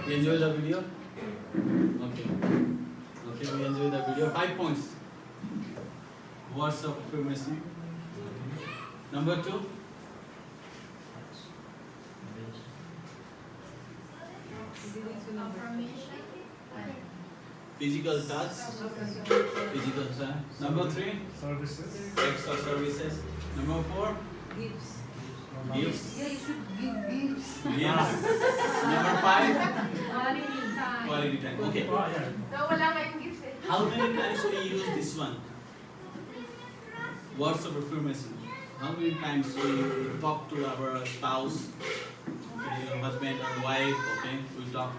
You enjoy the video? Okay. Okay, we enjoy the video. 5 points. Words of affirmation. Number 2. Physical touch. Physical touch. Number 3. Services. Acts or services. Number 4. Gifts. Gifts. Yeah, you should give gifts. Gifts. Number 5. Quality time. Quality time. Okay. Oh, yeah. No, wala kayong gifts eh. How many times we use this one? Words of affirmation. How many times we talk to our spouse, okay, husband and wife, okay, we talk,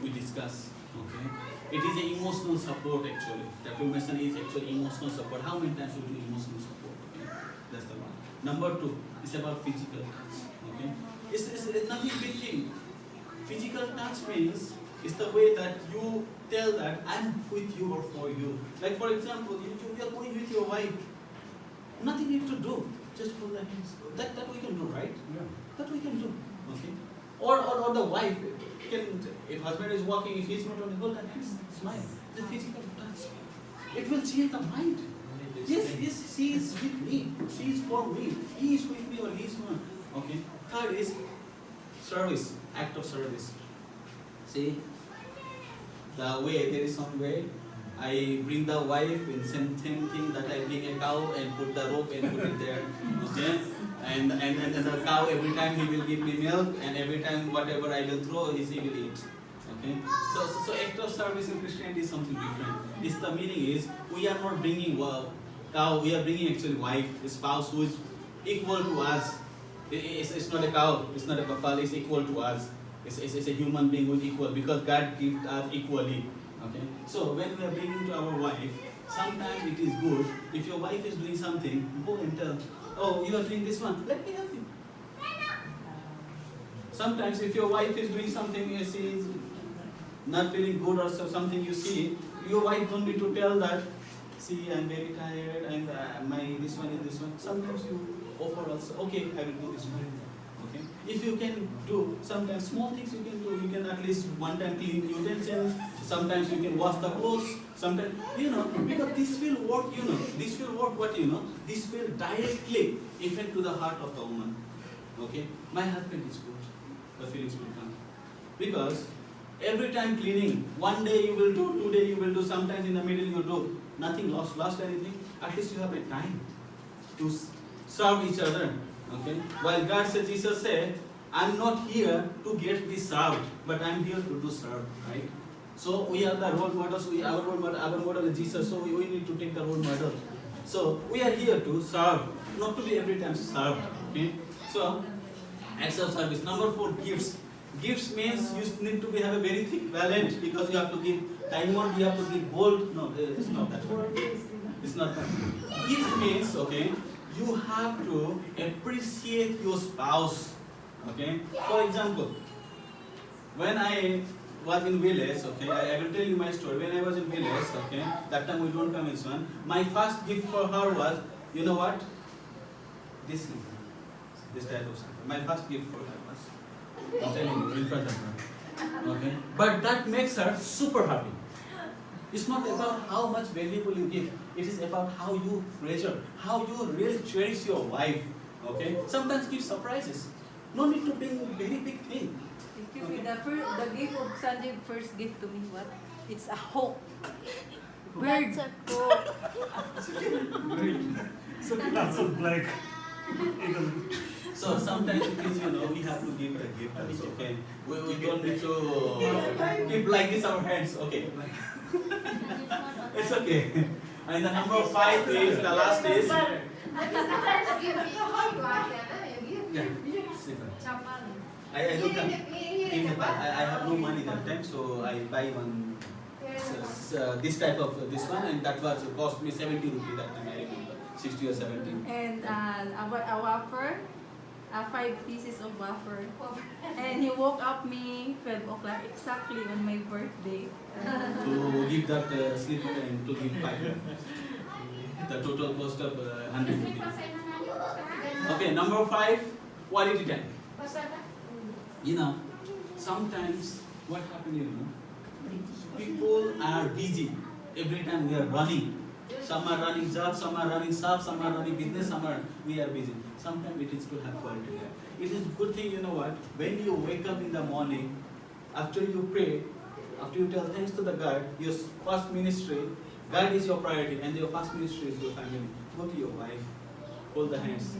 we discuss, okay. It is an emotional support actually. The affirmation is actually emotional support. How many times we do emotional support? Okay, that's the one. Number 2 is about physical touch. Okay, it's nothing big thing. Physical touch means it's the way that you tell that I'm with you or for you. Like for example, you are going with your wife. Nothing need to do. Just hold the hands. That we can do, right? Yeah. That we can do. Okay. Or the wife can, if husband is walking, if he's not on the hold the hands, smile. The physical touch. It will change the mind. Yes, she is with me. She is for me. He is with me or he is not. Okay. Third is service, act of service. See, the way, there is some way. I bring the wife in same thing that I bring a cow and put the rope and put it there. Okay? And the cow, every time he will give me milk, and every time whatever I will throw, he will eat. Okay? So act of service in Christianity is something different. This the meaning is we are not bringing cow, we are bringing actually wife, a spouse who is equal to us. It's not a cow, it's not a buffalo, it's equal to us. It's a human being who is equal because God gives us equally. Okay. So when we are bringing to our wife, sometimes it is good if your wife is doing something, go and tell, oh, you are doing this one, let me help you. Sometimes if your wife is doing something, she is not feeling good or something you see, your wife don't need to tell that, see, I'm very tired and my this one is this one. Sometimes you offer also, okay, I will do this one. Okay. If you can do sometimes small things you can do, you can at least one time clean utensils, sometimes you can wash the clothes, sometimes, because this will work, this will work what, this will directly affect to the heart of the woman. Okay, my husband is good, the feelings will come. Because every time cleaning, one day you will do, 2 days you will do, sometimes in the middle you do, nothing lost anything, at least you have a time to serve each other. Okay. While God said, Jesus said, I'm not here to get be served, but I'm here to do serve. Right? So we are the role models. Our model is Jesus. So we need to take the role model. So we are here to serve, not to be every time served. Okay. So acts of service. Number 4, gifts. Gifts means you need to have a very thick wallet because you have to give diamond, you have to give gold. No, it's not that. It's not that. Gift means, okay, you have to appreciate your spouse. Okay. For example, when I was in village, okay, I will tell you my story. When I was in village, okay, that time we don't come in one. My first gift for her was, you know what? This type of stuff. My first gift for her was, I'm telling you, in front of her. Okay. But that makes her super happy. It's not about how much valuable you give. It is about how you treasure, how you really cherish your wife. Okay. Sometimes give surprises. No need to bring very big thing. Excuse me, the gift of Sanjay first gift to me, what? It's a hawk. Bird. Green. So lots of black. Eagle. So sometimes it is, we have to give a gift also, okay? We don't need to keep like this our hands, okay? It's okay. And the number 5 is, the last is... Yeah. I don't have, I have no money that time, so I buy one, this type of, this one, and that was cost me 70 rupees that time, I remember, 60 or 70. And a wafer, 5 pieces of wafer. And he woke up me 12 o'clock exactly on my birthday. To give that slipper and to give 5. The total cost of 100 rupees. Okay, number 5, quality time. Sometimes what happened, you know? People are busy. Every time we are running. Some are running jobs, some are running shop, some are running business, we are busy. Sometimes it is to have quality life. It is good thing, you know what? When you wake up in the morning, after you pray, after you tell thanks to the God, your first ministry, God is your priority, and your first ministry is your family. Go to your wife, hold the hands.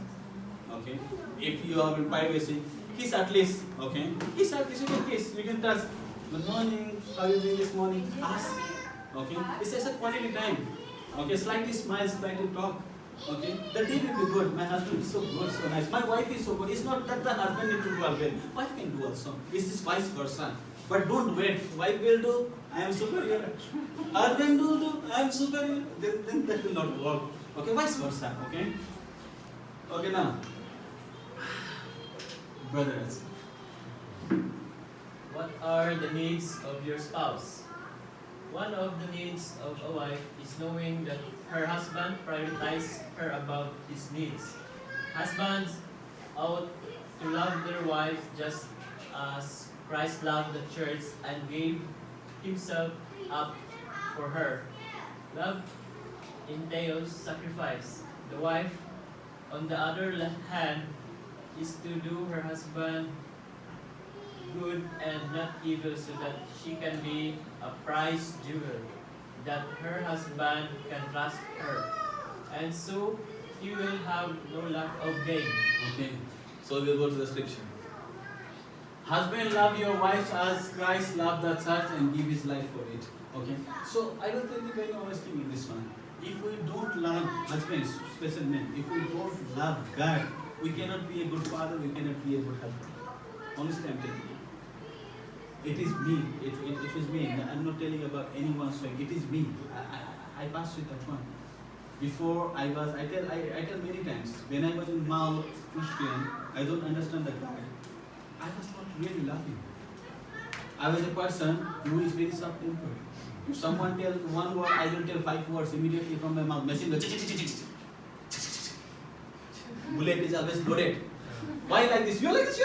Okay? If you are in privacy, kiss at least. Okay? Kiss at least, you can kiss, you can touch. Good morning, how are you doing this morning? Ask. Okay? It's just a quality time. Okay, slightly smile, slightly talk. Okay, the day will be good. My husband is so good, so nice. My wife is so good. It's not that the husband needs to do well. Wife can do also. It's just vice versa. But don't wait. Wife will do, I am superior. Husband will do, I am superior. Then that will not work. Okay, vice versa. Okay. Okay now, brothers. What are the needs of your spouse? One of the needs of a wife is knowing that her husband prioritizes her above his needs. Husbands ought to love their wives just as Christ loved the church and gave himself up for her. Love entails sacrifice. The wife, on the other hand, is to do her husband good and not evil, so that she can be a prize jewel, that her husband can trust her, and so he will have no lack of gain. Okay, so we'll go to the scripture. Husband, love your wife as Christ loved the church and give his life for it. Okay, so I will tell you very honestly in this one. If we don't love husbands, special men, if we don't love God, we cannot be a good father, we cannot be a good husband. Honestly, I'm telling you. It is me. It is me. I'm not telling about anyone. So it is me. I passed with that one. Before I tell many times, when I was in Mao Christian, I don't understand the God. I was not really laughing. I was a person who is very short-tempered. If someone tells one word, I will tell 5 words immediately from my mouth. Machine gun. Bullet is always loaded. Why like this? You're like this.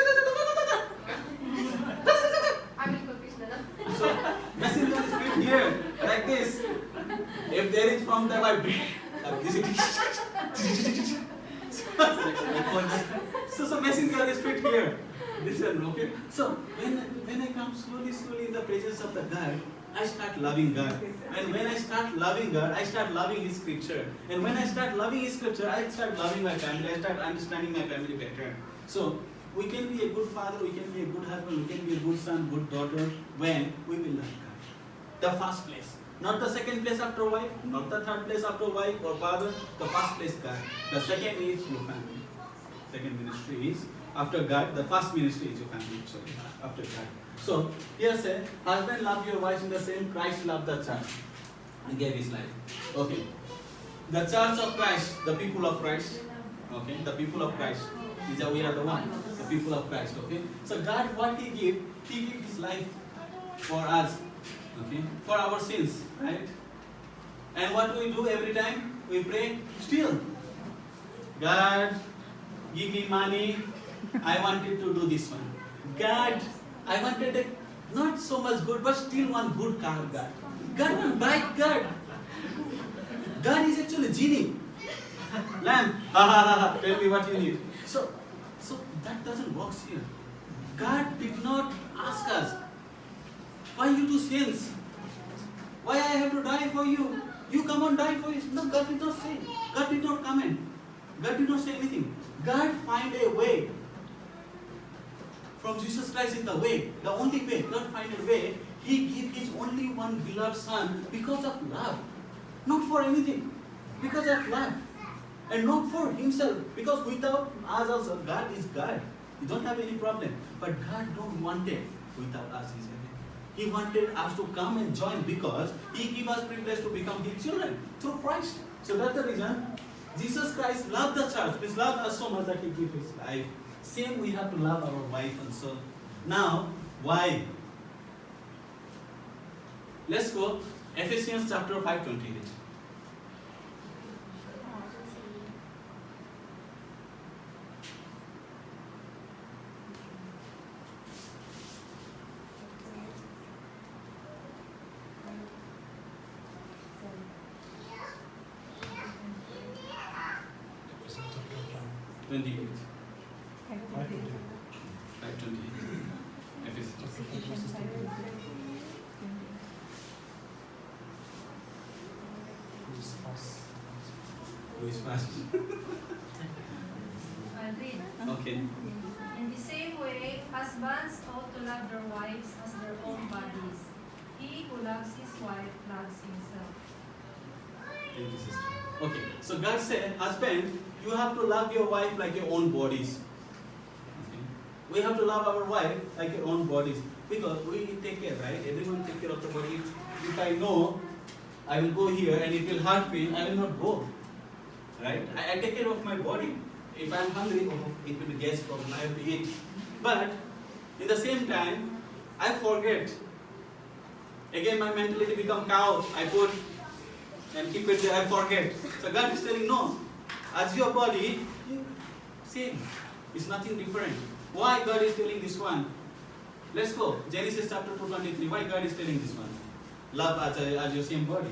So, machine gun is fit here, like this. If there is from the like this. So machine gun is fit here. Listen, okay? So, when I come slowly in the presence of the God, I start loving God. And when I start loving God, I start loving His scripture. And when I start loving His scripture, I start loving my family. I start understanding my family better. So, we can be a good father, we can be a good husband, we can be a good son, good daughter when we will love God. The first place. Not the second place after wife, not the third place after wife or father, the first place God. The second is your family. Second ministry is after God, the first ministry is your family, sorry, after God. So, here said, husband love your wife in the same Christ loved the church and gave his life. Okay. The church of Christ, the people of Christ. Okay, the people of Christ. We are the one, the people of Christ. Okay. So God, what He gave His life for us. Okay, for our sins, right? And what do we do every time? We pray, still. God, give me money. I wanted to do this one. God, I wanted a not so much good, but still one good car. God will buy God. God is actually genie. Lamb, tell me what you need. So that doesn't work here. God did not ask us, why you do sins? Why I have to die for you? You come and die for it. No, God did not say. God did not comment. God did not say anything. God find a way. From Jesus Christ is the way, the only way. God find a way. He gave His only one beloved Son because of love. Not for anything. Because of love. And not for Himself. Because without us also, God is God. You don't have any problem. But God don't want it without us. He wanted us to come and join because He gave us privilege to become His children through Christ. So that's the reason Jesus Christ loved the church. He loved us so much that He gave His life. Same we have to love our wife and so. Now, why? Let's go. Ephesians chapter 5:28. 28. 5:20. 5:28. Ephesians. Who's fast? Who is fast? I'll read. Okay. In the same way, husbands ought to love their wives as their own bodies. He who loves his wife loves himself. Thank you, sister. Okay, so God said, husband, you have to love your wife like your own bodies. Okay. We have to love our wife like your own bodies because we take care, right? Everyone take care of the body. If I know I will go here and it will hurt me, I will not go. Right? I take care of my body. If I am hungry, oh, it will be gas problem, I have to eat. But in the same time, I forget. Again, my mentality become cow. I put and keep it there, I forget. So God is telling, no, as your body, same. It's nothing different. Why God is telling this one? Let's go. Genesis chapter 2:23. Why God is telling this one? Love as your same body.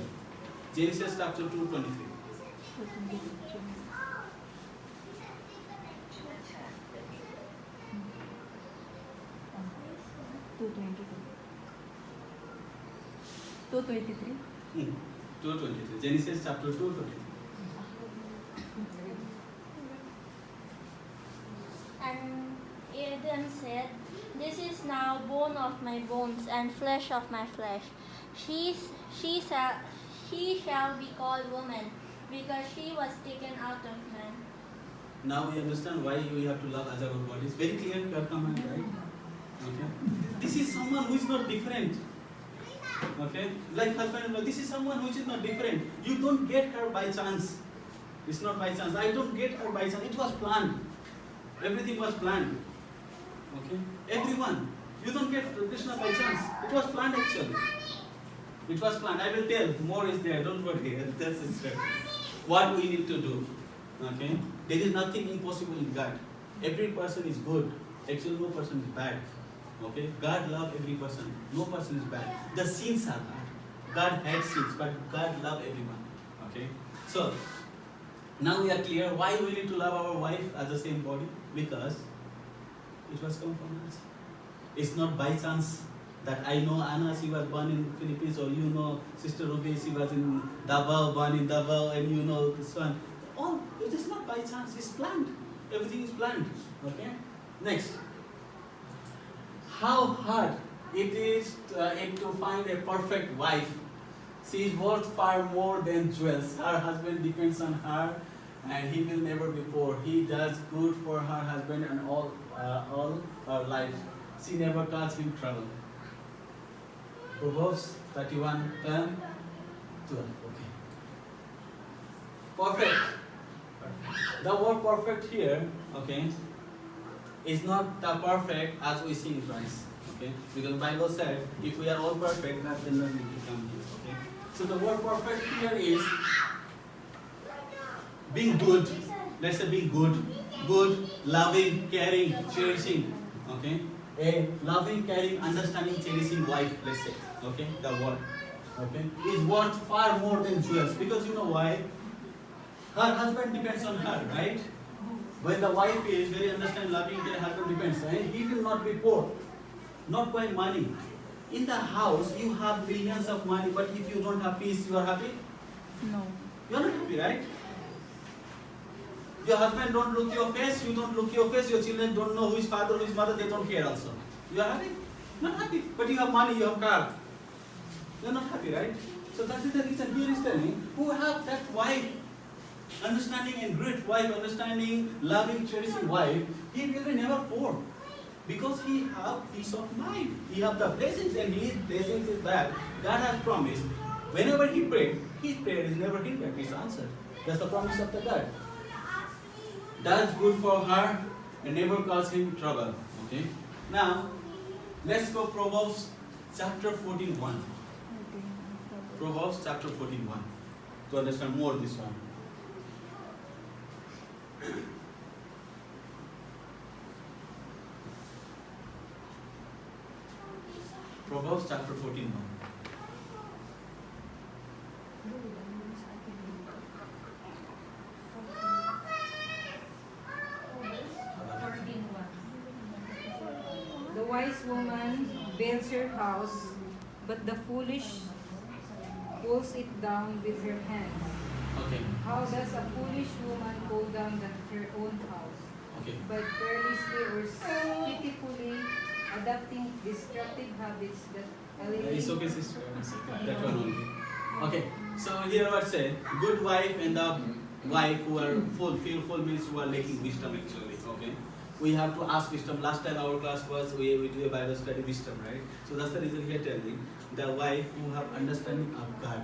Genesis chapter 2:23. Two 23. 2:23. Genesis chapter 2:23. And Adam said, "This is now bone of my bones and flesh of my flesh. She shall be called woman, because she was taken out of man." Now we understand why we have to love as our bodies. Very clear command, right? Okay. This is someone who is not different. Okay? Like husband and wife, this is someone who is not different. You don't get her by chance. It's not by chance. I don't get her by chance. It was planned. Everything was planned. Okay? Everyone. You don't get Krishna by chance. It was planned actually. It was planned. I will tell. More is there. Don't worry. That's it. What we need to do. Okay? There is nothing impossible in God. Every person is good. Actually, no person is bad. Okay? God loves every person. No person is bad. The sins are bad. God hates sins, but God loves everyone. Okay? So, now we are clear why we need to love our wife as the same body. Because it was come from us. It's not by chance that I know Anna, she was born in Philippines, or you know Sister Ruby, she was in Davao, born in Davao, and you know this one. All, it is not by chance, it's planned. Everything is planned. Okay? Next. How hard it is to find a perfect wife. She is worth far more than jewels. Her husband depends on her, and he will never be poor. He does good for her husband and all her life. She never causes him trouble. Proverbs 31:10, 12. Okay. Perfect. The word perfect here, okay, is not the perfect as we see in Christ. Okay? Because the Bible said, if we are all perfect, then we will come here. Okay? So the word perfect here is being good. Let's say being good, loving, caring, cherishing. Okay? A loving, caring, understanding, cherishing wife, let's say. Okay? The word. Okay? Is worth far more than jewels. Because you know why? Her husband depends on her, right? When the wife is very understanding, loving, caring, husband depends, right? He will not be poor. Not by money. In the house, you have millions of money, but if you don't have peace, you are happy? No. You are not happy, right? Your husband don't look your face, you don't look your face, your children don't know who is father, who is mother, they don't care also. You are happy? Not happy. But you have money, you have car. You are not happy, right? So that is the reason here is telling, who have that wife, understanding and great wife, understanding, loving, cherishing wife, he will be never poor. Because he have peace of mind. He have the blessings, and his blessings is that God has promised. Whenever he prayed, his prayer is never hindered, it's answered. That's the promise of the God. Does good for her and never cause him trouble. Okay? Now, let's go Proverbs chapter 14:1. Proverbs chapter 14:1. To understand more this one. Proverbs chapter 14:1. wise woman builds her house, but the foolish pulls it down with her hands. Okay. How does a foolish woman pull down her own house? Okay. By carelessly or pitifully adopting destructive habits that alienate. It's okay, sister. It's okay. That one only. Okay. So here what say? Good wife and the wife who are fearful means who are lacking wisdom actually. Okay. We have to ask wisdom. Last time our class was we do a Bible study wisdom, right? So that's the reason here telling the wife who have understanding of God.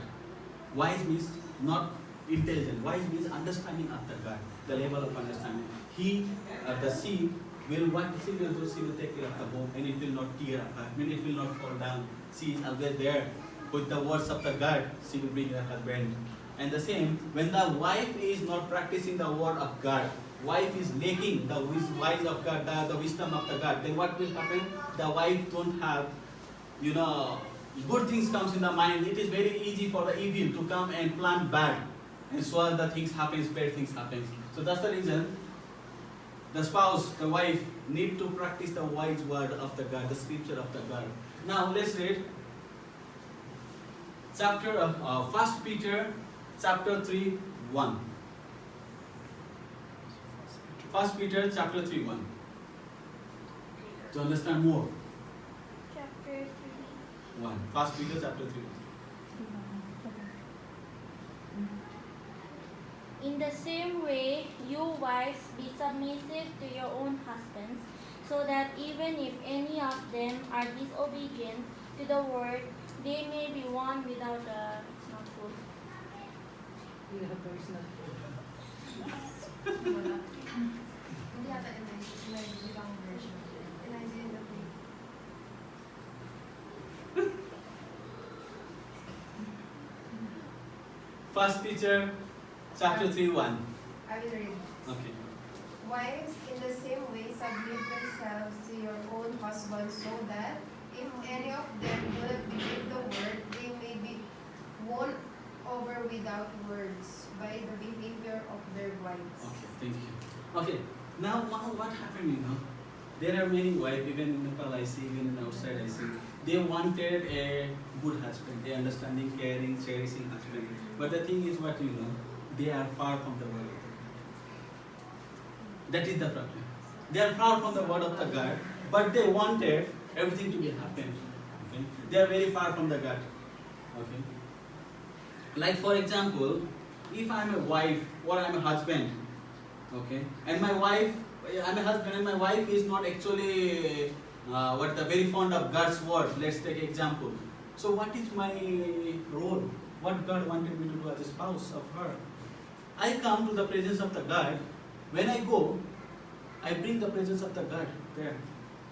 Wise means not intelligent. Wise means understanding of the God, the level of understanding. The seed will what the seed will do, she will take care of the home and it will not tear apart. I mean, it will not fall down. She is always there with the words of the God, she will bring her husband. And the same, when the wife is not practicing the word of God, wife is lacking the wise of God, the wisdom of the God, then what will happen? The wife don't have, good things comes in the mind. It is very easy for the evil to come and plant bad. And so the things happens, bad things happens. So that's the reason the spouse, the wife, need to practice the wise word of the God, the scripture of the God. Now let's read chapter 1 Peter chapter 3, 1. 1 Peter chapter 3, 1. To understand more. Chapter 3. 1. 1 Peter chapter 3. In the same way, you wives be submissive to your own husbands, so that even if any of them are disobedient to the word, they may be won without a... It's not good. Yeah, there's not. Hindi yata NIV ibang version. NIV in the Greek. First Peter chapter 3, 1. I will read. Okay. Wives, in the same way, submit yourselves to your own husbands, so that if any of them do not believe the word, they may be won over without words by the behavior of their wives. Okay, thank you. Okay, now what happened, there are many wives, even in Nepal I see, even in outside I see, they wanted a good husband, a understanding, caring, cherishing husband. But the thing is what they are far from the word of the God. That is the problem. They are far from the word of the God, but they wanted everything to be happen. Okay? They are very far from the God. Okay? Like for example, if I am a wife or I am a husband, okay, and my wife, I am a husband and my wife is not actually very fond of God's word. Let's take example. So what is my role? What God wanted me to do as a spouse of her? I come to the presence of the God. When I go, I bring the presence of the God there.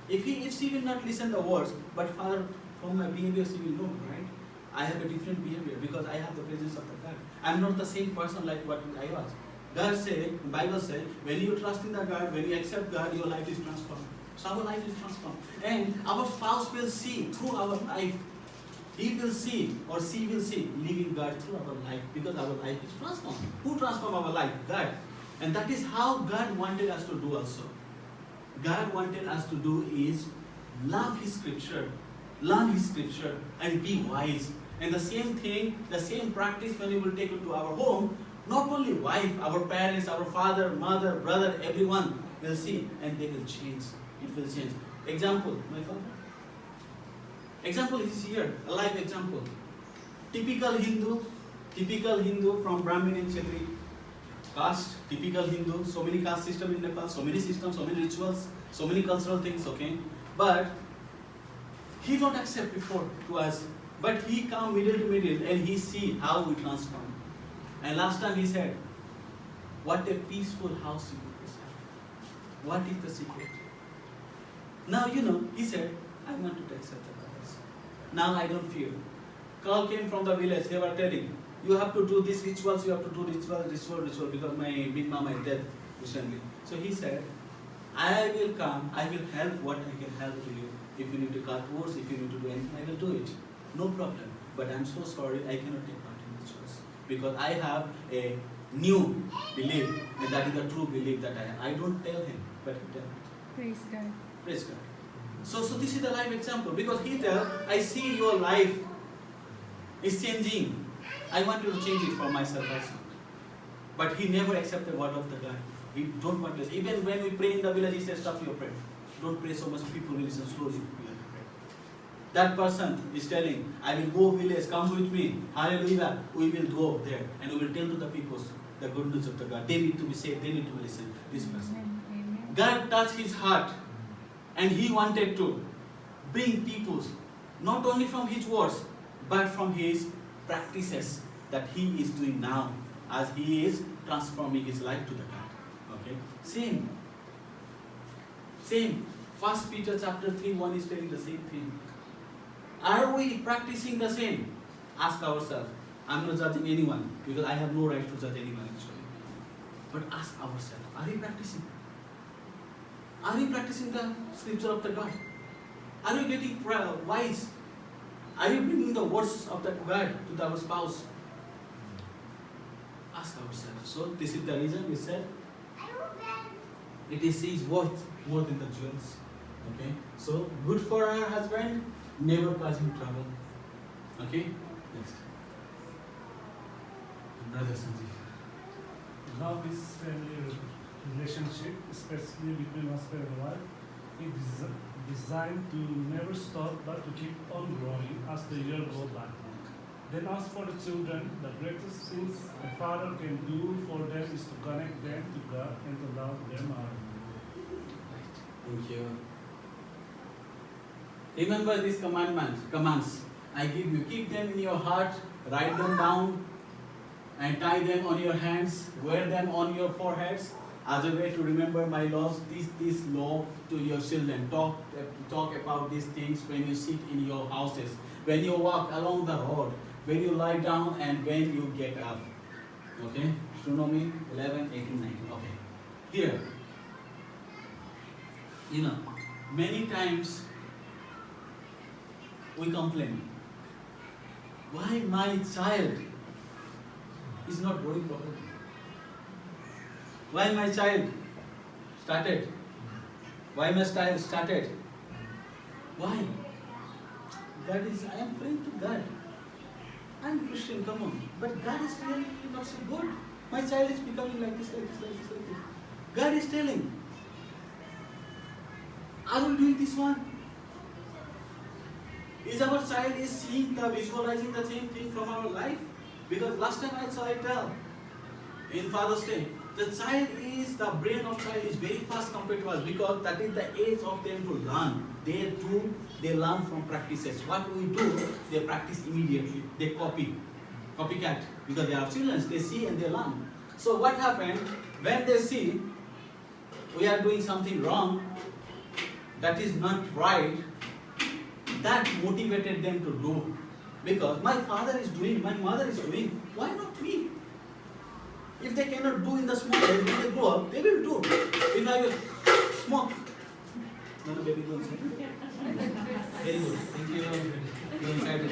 If she will not listen the words, but from my behavior she will know, right? I have a different behavior because I have the presence of the God. I am not the same person like what I was. God said, Bible said, when you trust in the God, when you accept God, your life is transformed. So our life is transformed. And our spouse will see through our life. He will see or she will see living God through our life because our life is transformed. Who transformed our life? God. And that is how God wanted us to do also. God wanted us to do is love His scripture, learn His scripture and be wise. And the same thing, the same practice when we will take it to our home, not only wife, our parents, our father, mother, brother, everyone will see and they will change. It will change. Example, my father. Example is here, a live example. Typical Hindu from Brahmin and Kshatriya caste, typical Hindu, so many caste system in Nepal, so many systems, so many rituals, so many cultural things, okay? But he don't accept before to us, but he come middle to middle and he see how we transform. And last time he said, what a peaceful house you put this have. What is the secret? Now he said, I want to accept the brothers. Now I don't fear. Call came from the village, they were telling, you have to do these rituals, you have to do ritual, because my big mama is dead recently. So he said, I will come, I will help what I can help to you. If you need to cut wood, if you need to do anything, I will do it. No problem. But I'm so sorry, I cannot take part in rituals. Because I have a new belief, and that is the true belief that I have. I don't tell him, but he tells me. Praise God. Praise God. So this is the life example, because he tells, I see your life is changing. I want you to change it for myself also. But he never accepted the word of the God. He don't want us. Even when we pray in the village, he says, stop your prayer. Don't pray so much, people will listen slowly. That person is telling, I will go village, come with me. Hallelujah. We will go there and we will tell to the people the good news of the God. They need to be saved, they need to listen. This person. Amen. God touched his heart and he wanted to bring people not only from his words but from his practices that he is doing now as he is transforming his life to the God. Okay? Same. 1 Peter chapter 3:1 is telling the same thing. Are we practicing the same? Ask ourselves. I'm not judging anyone because I have no right to judge anyone actually. But ask ourselves, are we practicing? Are we practicing the scripture of the God? Are we getting wise? Are you bringing the words of the God to our spouse? Ask ourselves. So this is the reason we said it is his worth more than the jewels. Okay? So good for her husband, never cause him trouble. Okay? Next. Brother Sanjeev. Love is family relationship, especially between husband and wife. It is designed to never stop but to keep on growing as the year goes by. Then as for the children, the greatest things a father can do for them is to connect them to God and to love them out. Thank you. Remember these commands I give you. Keep them in your heart, write them down, and tie them on your hands, wear them on your foreheads as a way to remember my laws. This law to your children. Talk about these things when you sit in your houses, when you walk along the road, when you lie down, and when you get up. Okay? Deuteronomy 11, 18, 19. Okay. Here. Many times we complain. Why my child is not going properly? Why my child started? Why my child started? Why? I am praying to God. I'm Christian, come on. But God is really not so good. My child is becoming like this. God is telling. Are we doing this one? Is our child visualizing the same thing from our life? Because last time I saw it in Father's Day, the brain of child is very fast compared to us because that is the age of them to learn. They learn from practices. What we do, they practice immediately. They copycat, because they are children. They see and they learn. So what happened when they see we are doing something wrong, that is not right, that motivated them to do. Because my father is doing, my mother is doing, why not me? If they cannot do in the small age, when they grow up, they will do. If I will smoke. No, baby, don't say. Very good. Thank you. You're excited.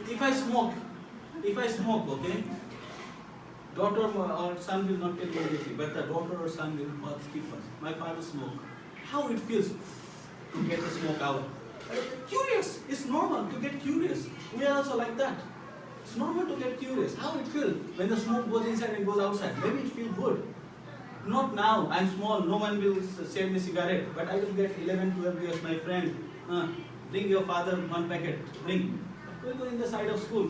If I smoke, okay, daughter or son will not tell me anything, but the daughter or son will first keep first. My father smoked. How it feels to get the smoke out? Curious. It's normal to get curious. We are also like that. It's normal to get curious. How it feels when the smoke goes inside and goes outside. Maybe it feels good. Not now. I'm small. No one will sell me cigarette. But I will get 11, 12 years. My friend, bring your father one packet. Bring. We'll go in the side of school.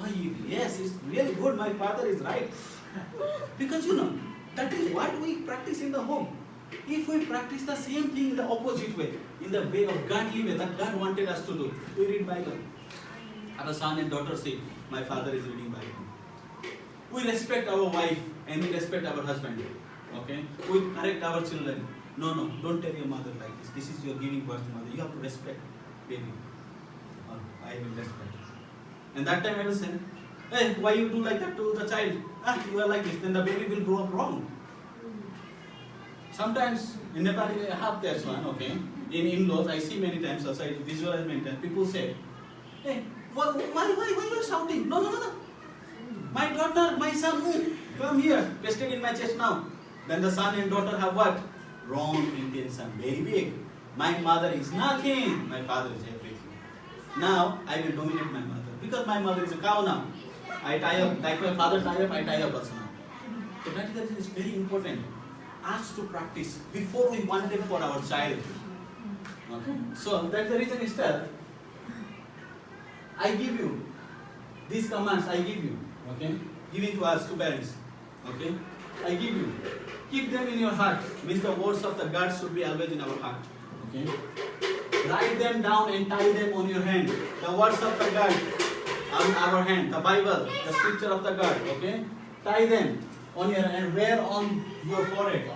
Oh, yes, it's really good. My father is right. Because that is what we practice in the home. If we practice the same thing in the opposite way, in the way of godly way that God wanted us to do, we read Bible. Our son and daughter say, my father is reading Bible. We respect our wife and we respect our husband. Okay? We correct our children. No, don't tell your mother like this. This is your giving birth mother. You have to respect baby. I will respect. And that time I will say, hey, why you do like that to the child? You are like this. Then the baby will grow up wrong. Sometimes in Nepal I have this one, okay? In in-laws, I see many times, also I visualize many times, people say, hey, why you are shouting? No. My daughter, my son, come here, pasted in my chest now. Then the son and daughter have what? Wrong intention, very big. My mother is nothing. My father is everything. Now I will dominate my mother because my mother is a cow now. I tie up like my father tie up. I tie up also now. So that is very important. Us to practice before we want it for our child. Okay. So that's the reason is that I give you these commands. I give you. Okay. Giving to us to parents. Okay. I give you. Keep them in your heart. Means the words of the God should be always in our heart. Okay. Write them down and tie them on your hand. The words of the God on our hand. The Bible, the scripture of the God. Okay. Tie them on your hand. Wear on your forehead.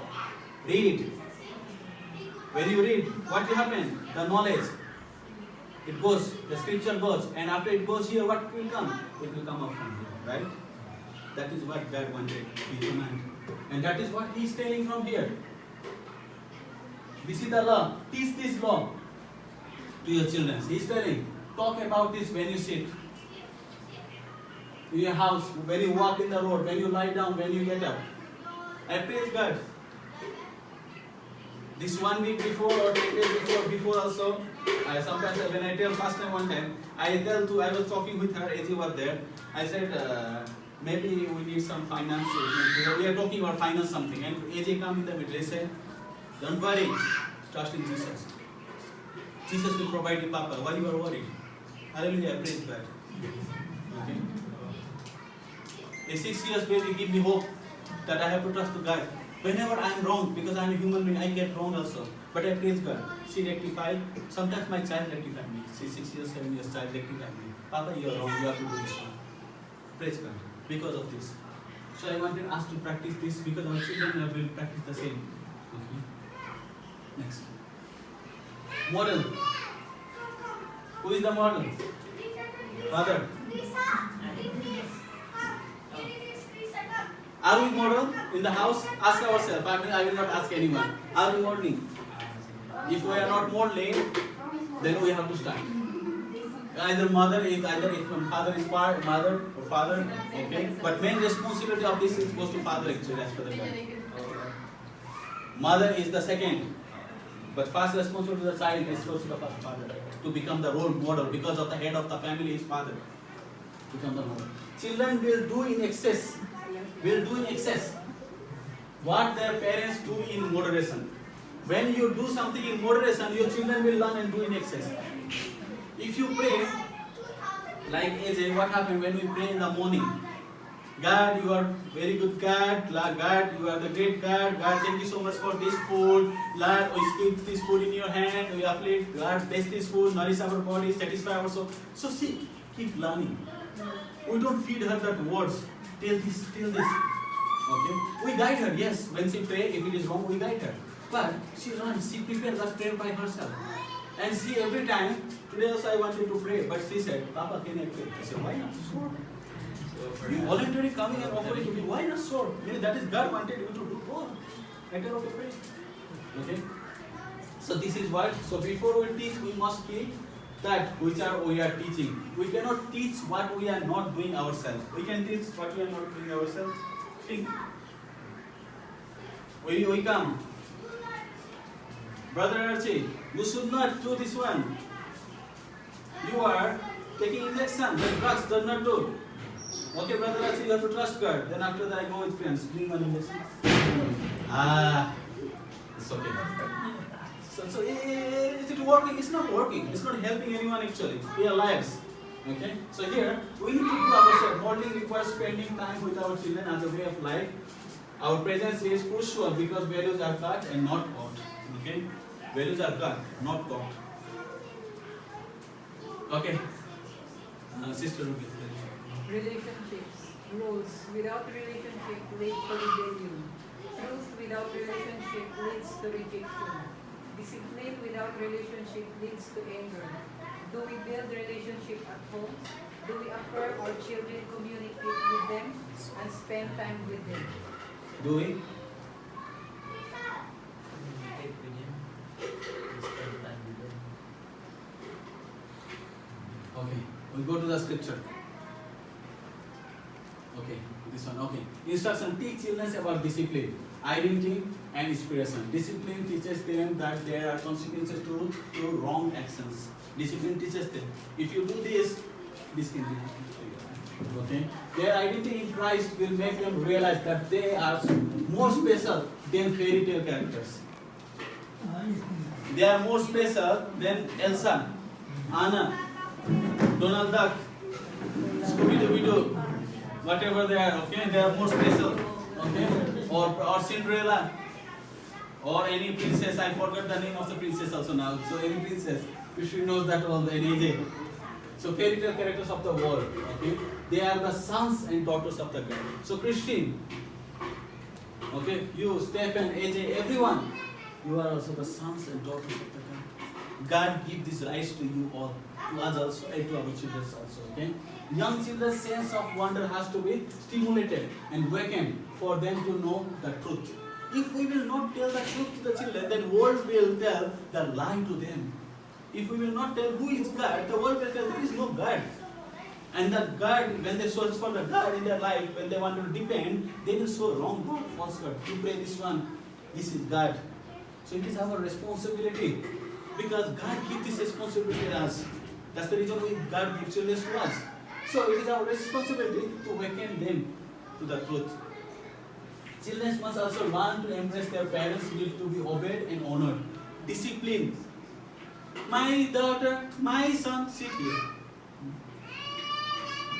Read. When you read, what will happen? The knowledge. It goes. The scripture goes, and after it goes here, what will come? It will come up from here, right? That is what God wanted. He commanded. And that is what he is telling from here. This is the law. Teach this law to your children. He is telling, talk about this when you sit in your house, when you walk in the road, when you lie down, when you get up. I praise God. This 1 week before or 10 days before also, sometimes when I tell first time one time, I was talking with her as you were there. I said, maybe we need some finance. We are talking about finance something. And AJ come in the middle. They said, don't worry, trust in Jesus. Jesus will provide you, Papa. Why you are worried? Hallelujah, praise God. Okay. A 6 years baby give me hope that I have to trust to God. Whenever I am wrong, because I am a human being, I get wrong also. But I praise God. She rectified. Sometimes my child rectified me. She 6 years, 7 years child rectified me. Papa, you are wrong. You have to do this one. Praise God. Because of this. So I wanted us to practice this because our children will practice the same. Okay. Next. Model. Who is the model? Father. Are we model in the house? Ask ourselves. I will not ask anyone. Are we modeling? If we are not modeling, then we have to start. Either father is mother or father. Okay. But main responsibility of this goes to father actually as per the God. Mother is the second. But first responsibility to the child is goes to the father. To become the role model because of the head of the family is father. Become the model. Children will do in excess. What their parents do in moderation. When you do something in moderation, your children will learn and do in excess. If you pray, like AJ, what happened when we pray in the morning? God, you are very good God. God, you are the great God. God, thank you so much for this food. Lord, we keep this food in your hand. We afflict. God, bless this food, nourish our body, satisfy our soul. So see, keep learning. We don't feed her that words. Tell this. Okay? We guide her, yes. When she pray, if it is wrong, we guide her. But she runs, she prepares that prayer by herself. And she every time, today also I wanted to pray, but she said, Papa, can I pray? I said, why not? Sure. You voluntarily coming and offering to me, why not sure? Maybe that is God wanted you to do. Go on. Let her pray. Okay? So this is what, so before we teach, we must keep that which we are teaching. We cannot teach what we are not doing ourselves. We can teach what we are not doing ourselves. Think. We come. Brother Archie, you should not do this one. You are taking injection that drugs does not do. Okay, Brother Archie, you have to trust God. Then after that I go with friends. Bring one injection. It's okay. So is it working? It's not working. It's not helping anyone actually. We are liars. Okay? So here, we need to do ourselves. Modeling requires spending time with our children as a way of life. Our presence is crucial because values are taught and not taught. Okay? Values are taught, not taught. Okay? Sister Ruby. Relationships. Rules without relationship lead to rebellion. Truth without relationship leads to rejection. Discipline without relationship leads to anger. Do we build relationship at home? Do we affirm our children, communicate with them, and spend time with them? Do we? Communicate with him. Spend time with him. Okay. We'll go to the scripture. Okay. This one. Okay. Instruction. Teach children about discipline, identity, and inspiration. Discipline teaches them that there are consequences to wrong actions. Discipline teaches them. If you do this can be happening. Okay? Their identity in Christ will make them realize that they are more special than fairy tale characters. They are more special than Elsa, Anna, Donald Duck, Scooby-Doo, whatever they are, okay? They are more special, okay? Or Cinderella, or any princess. I forgot the name of the princess also now. So any princess, she knows that all the AJ. So fairy tale characters of the world, okay? They are the sons and daughters of the God. So Christine, okay, you, Stephen, AJ, everyone, you are also the sons and daughters of the God. God give this rights to you all, to us also, and to our children also, okay? Young children's sense of wonder has to be stimulated and awakened for them to know the truth. If we will not tell the truth to the children, then world will tell the lie to them. If we will not tell who is God, the world will tell there is no God. And that God, when they search for the God in their life, when they want to depend, they will show wrong God, false God. You pray this one, this is God. So it is our responsibility. Because God gives this responsibility to us. That's the reason why God gives children to us. So it is our responsibility to awaken them to the truth. Children must also learn to embrace their parents' will to be obeyed and honored. Discipline. My daughter, my son, sit here.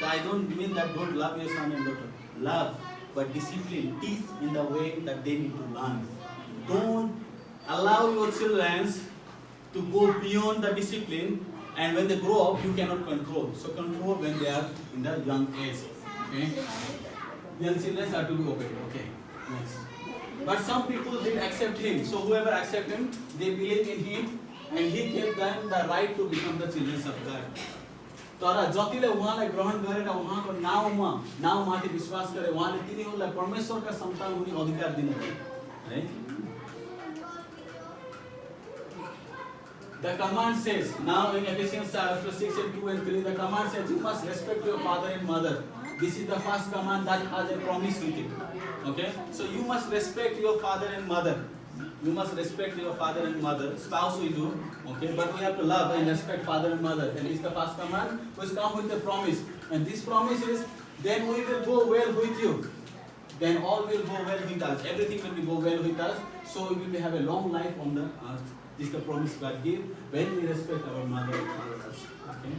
I don't mean that don't love your son and daughter. Love, but discipline. Teach in the way that they need to learn. Don't allow your children to go beyond the discipline, and when they grow up, you cannot control. So control when they are in the young age. Okay? Young children are to be obeyed. Okay. Next. But some people did accept him. So whoever accept him, they believe in him, and he gave them the right to become the children of God. तर जतिले उहाँलाई ग्रहण गरेर उहाँको नाउँमाथि विश्वास गरे उहाँले तिनीहरूलाई परमेश्वरका सन्तान हुने अधिकार दिनुभयो है. The command says, now in Ephesians chapter 6 and 2 and 3, the command says, you must respect your father and mother. This is the first command that has a promise with it. Okay? So you must respect your father and mother. You must respect your father and mother. Spouse we do. Okay? But we have to love and respect father and mother. And this is the first command which comes with a promise. And this promise is, then we will go well with you. Then all will go well with us. Everything will go well with us. So we will have a long life on the earth. This is the promise God gave when we respect our mother and fathers. Okay?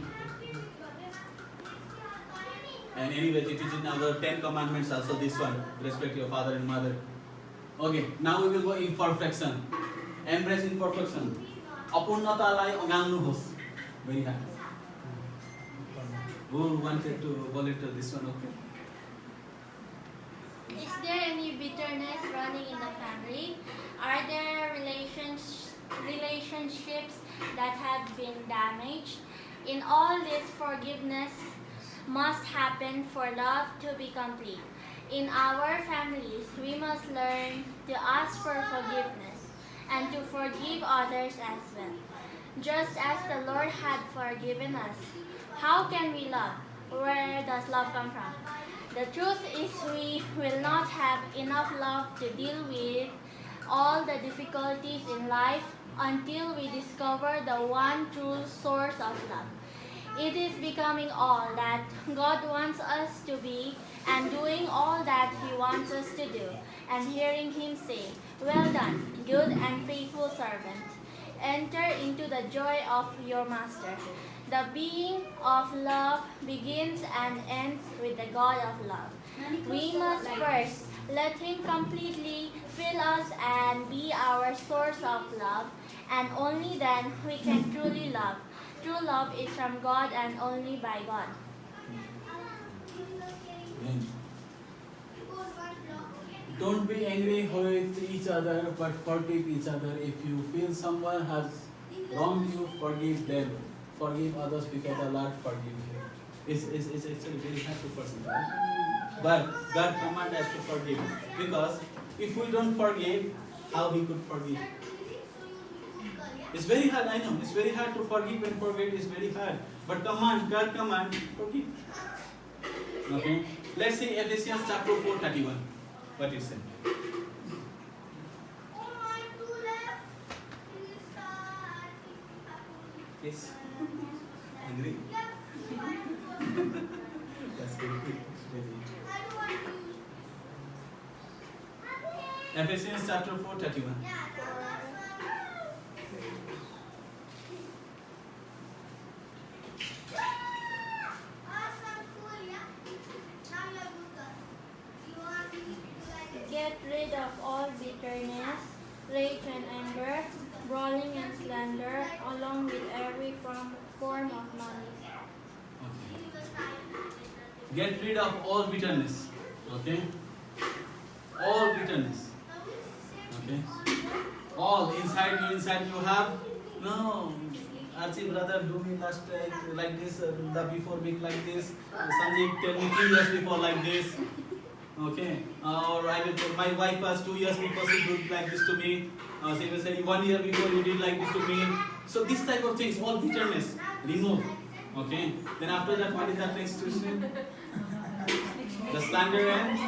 And anyway, it is in our 10 commandments also this one. Respect your father and mother. Okay, now we will go imperfection. Embrace imperfection. Apurnataलाई अगाल्नुहोस्. Very hard. Who wanted to volunteer this one? Okay. Is there any bitterness running in the family? Are there relationships that have been damaged? In all this, forgiveness must happen for love to be complete. In our families, we must learn to ask for forgiveness and to forgive others as well, just as the Lord had forgiven us. How can we love? Where does love come from? The truth is we will not have enough love to deal with all the difficulties in life until we discover the one true source of love. It is becoming all that God wants us to be and doing all that He wants us to do and hearing Him say, "Well done, good and faithful servant. Enter into the joy of your master." The being of love begins and ends with the God of love. We must first let Him completely fill us and be our source of love, and only then we can truly love. True love is from God and only by God. Don't be angry with each other, but forgive each other. If you feel someone has wronged you, forgive them. Forgive others because the Lord forgive you. It's actually very hard to forgive, right? But God commands us to forgive. Because if we don't forgive, how we could forgive? It's very hard, I know. It's very hard to forgive and forget. It's very hard. But God command, forgive. Okay? Let's see Ephesians chapter 4:31. What it says. Please. Hungry? That's very quick. Ephesians chapter 4:31. Get rid of all bitterness, rage and anger, brawling and slander, along with every form of malice. Okay. Get rid of all bitterness. Okay? All bitterness. Okay? All inside you have no. Archie brother do me last like this, the before week like this. Sanjeev tell me 3 years before like this. Okay, or I will. My wife was 2 years before she did like this to me. She will say 1 year before you did like this to me. So this type of things, all bitterness, remove. Okay. Then after that, what is that next question? The slander and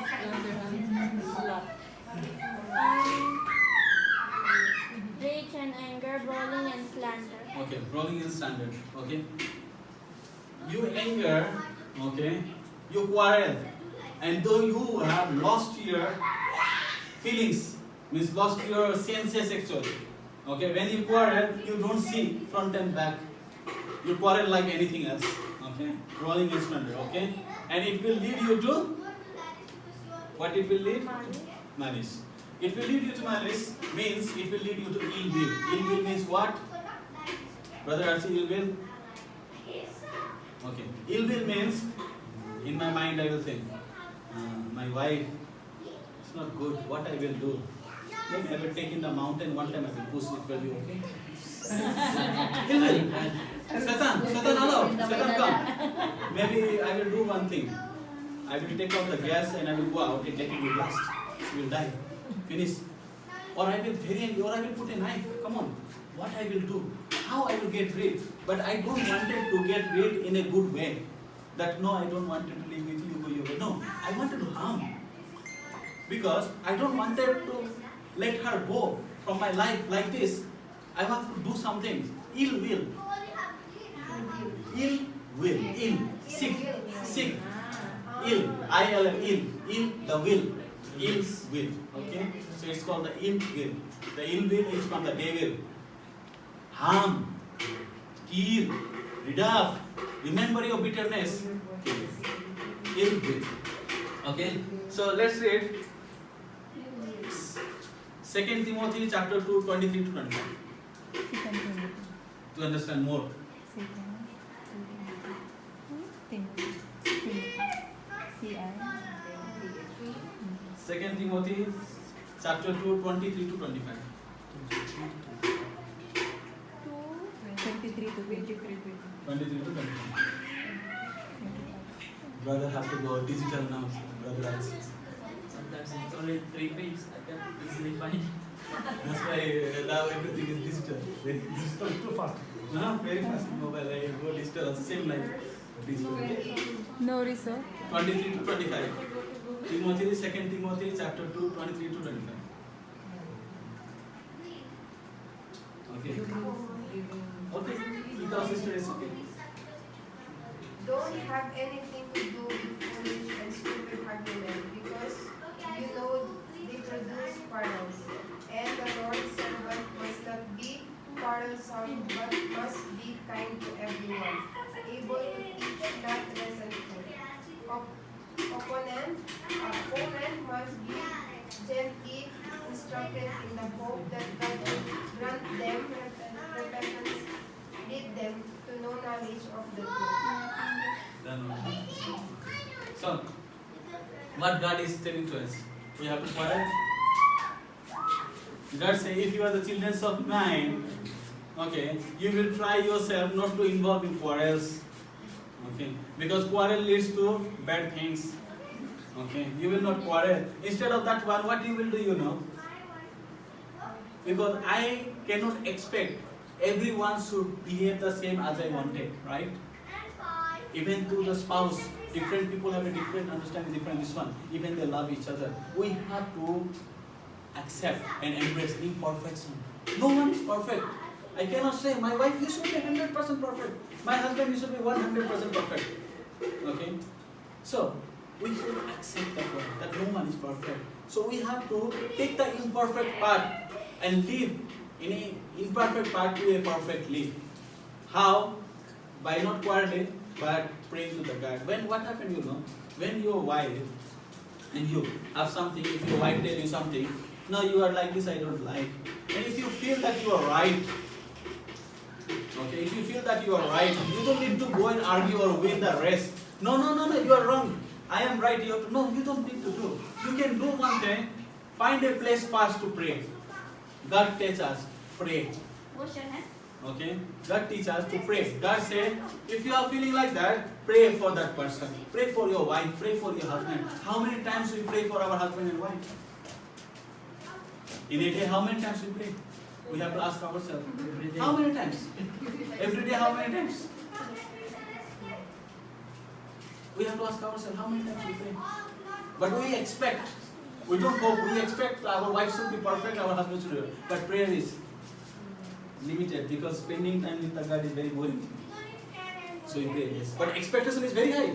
Rage and anger, brawling and slander. okay, brawling and slander. Okay. You anger. Okay. You quarrel. And though you have lost your feelings, means lost your senses actually. Okay, when you quarrel, you don't see front and back. You quarrel like anything else. Okay, rolling and slander. Okay, and it will lead you to what? It will lead malice. It will lead you to malice means it will lead you to ill will. Ill will means what? Brother Archie, ill will. Okay, ill will means in my mind I will think. My wife, it's not good. What I will do? Maybe I will take in the mountain. One time I will push. It will be okay. He will. Satan, hello. Satan, come. Maybe I will do one thing. I will take out the gas and I will go out and let it be blast. She will die. Finish. Or I will very angry. Or I will put a knife. Come on. What I will do? How I will get rid? But I don't want it to get rid in a good way. That no, I don't want it to live with you. No, I wanted to harm. Because I don't want to let her go from my life like this. I want to do something. Ill will. Ill will. Ill. Sick. Sick. Ill. I-L-M. Ill. Ill. The will. Ill will. Okay? So it's called the ill will. The ill will is from the devil. Harm. Kill. Rid of. Remember your bitterness. Ill will. Okay? So let's read 2 Timothy chapter 2, 23 to 25. To understand more. 2 Timothy chapter 2, 23 to 25. 23 to 23. 23 to 25. Brother have to go digital now. Brother Alex. Sometimes it's only 3 pages. I can easily find. That's why now everything is digital. Very digital. Too fast. No, very fast mobile. I go digital. Also same like digital. No result. 23 to 25. Timothy, 2 Timothy chapter 2, 23 to 25. Okay. Okay. Because sister is okay. Don't have anything to do with foolish and stupid argument, because you know they produce quarrels. And the Lord's servant must not be quarrelsome, but must be kind to everyone, able to teach, not resentful. Opponent must be gently instructed in the hope that God will grant them repentance, lead them to know knowledge of the truth. So, what God is telling to us? We have to quarrel. God says, if you are the children of mine, okay, you will try yourself not to involve in quarrels. Okay, because quarrel leads to bad things. Okay, you will not quarrel. Instead of that one, what you will do, you know? Because I cannot expect everyone should behave the same as I wanted, right? Even to the spouse, different people have a different understanding, different this one. Even they love each other. We have to accept and embrace imperfection. No one is perfect. I cannot say my wife you should be 100% perfect. My husband you should be 100% perfect. Okay? So we should accept that no one is perfect. So we have to take the imperfect part and live in an imperfect part to a perfect life. How? By not quarreling, but praying to the God. What happened, when your wife and you have something, if your wife tells you something, no, you are like this, I don't like. And if you feel that you are right, okay, if you feel that you are right, you don't need to go and argue or win the race. No, you are wrong. I am right. No, you don't need to do. You can do one thing. Find a place first to pray. God teaches us, pray. Wash your hands. Okay? God teaches us to pray. God said, if you are feeling like that, pray for that person. Pray for your wife. Pray for your husband. How many times we pray for our husband and wife? In a day, how many times we pray? We have to ask ourselves. Every day. How many times? Every day, how many times? We have to ask ourselves, how many times we pray? But we expect, we don't hope, we expect our wife should be perfect, our husband should be. But prayer is limited because spending time with the God is very boring. So we pray, yes. But expectation is very high.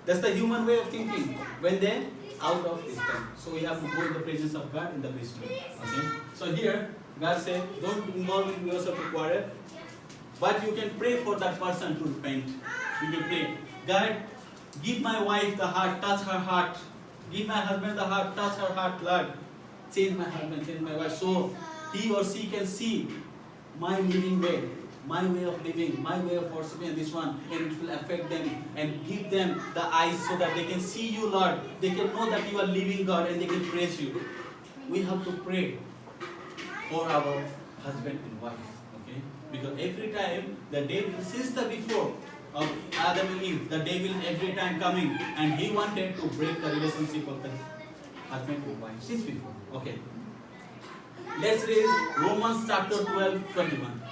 That's the human way of thinking. When they out of this time. So we have to go in the presence of God in the wisdom. Okay? So here, God said, don't involve yourself in quarrel, but you can pray for that person to repent. You can pray, God, give my wife the heart, touch her heart. Give my husband the heart, touch her heart, Lord. Change my husband, change my wife, so he or she can see my living way, my way of living, my way of worshiping this one, and it will affect them and give them the eyes so that they can see you, Lord. They can know that you are living God and they can praise you. We have to pray for our husband and wife, okay? Because every time the devil, since the before of Adam and Eve, the devil every time coming and he wanted to break the relationship of the husband and wife since before. Okay. Let's read Romans chapter 12, 21.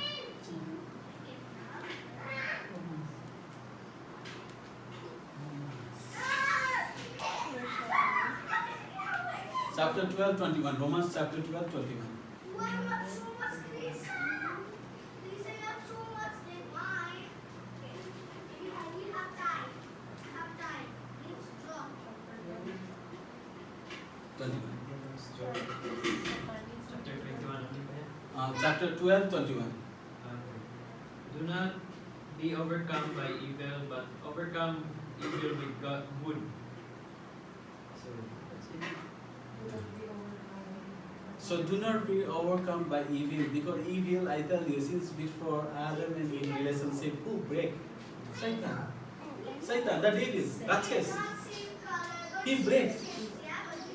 Chapter 12, 21. Romans chapter 12, 21. Chapter 12, 21. Do not be overcome by evil, but overcome evil with God, good. So that's it. So do not be overcome by evil, because evil, I tell you, since before Adam and Eve relationship, who break? Satan. Satan, the devil, Rakshas. He breaks.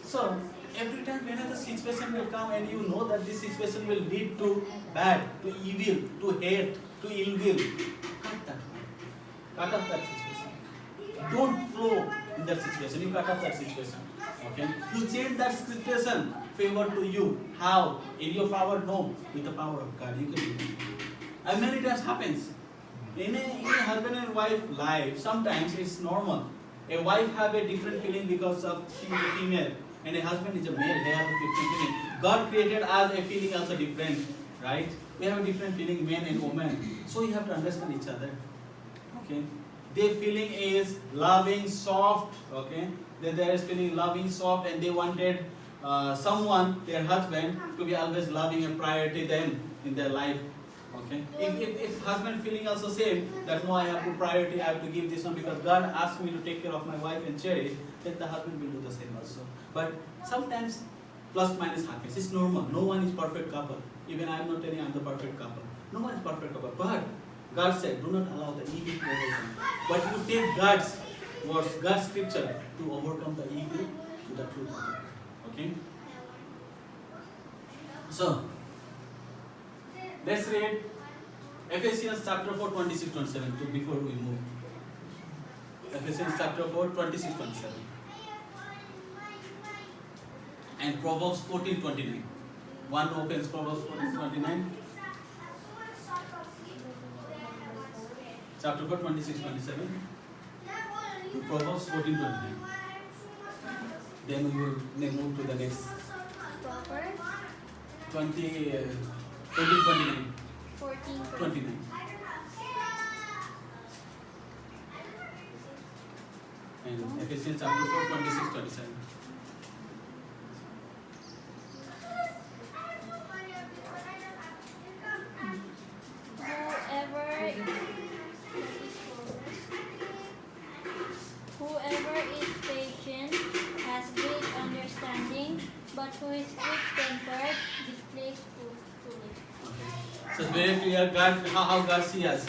So every time whenever situation will come and you know that this situation will lead to bad, to evil, to hate, to ill will, cut that. Cut off that situation. Don't flow in that situation. You cut off that situation. Okay? You change that situation favor to you. How? In your power? No. With the power of God. You can do it. And many times happens. In a husband and wife life, sometimes it's normal. A wife have a different feeling because of she is a female. And a husband is a male, they have a different feeling. God created us a feeling also different, right? We have a different feeling, men and women. So you have to understand each other. Okay? Their feeling is loving, soft, okay? There is feeling loving, soft, and they wanted someone, their husband, to be always loving and priority them in their life. Okay? If husband feeling also same, that no, I have to priority, I have to give this one because God asked me to take care of my wife and cherish, then the husband will do the same also. But sometimes plus minus happens. It's normal. No one is perfect couple. Even I am not telling I am the perfect couple. No one is perfect couple. But God said, do not allow the evil to overcome. But you take God's words, God's scripture to overcome the evil to the truth. Okay? So, let's read Ephesians chapter 4, 26, 27 before we move. Ephesians chapter 4, 26, 27. And Proverbs 14, 29. One opens Proverbs 14, 29. Chapter 4, 26, 27. To Proverbs 14, 29. Then we will move to the next. 20, 14, 29. 14, 29. And Ephesians chapter 4, 26, 27. Whoever is patient has great understanding, but who is quick-tempered displays foolish. Okay. So it's very clear God, how God sees us.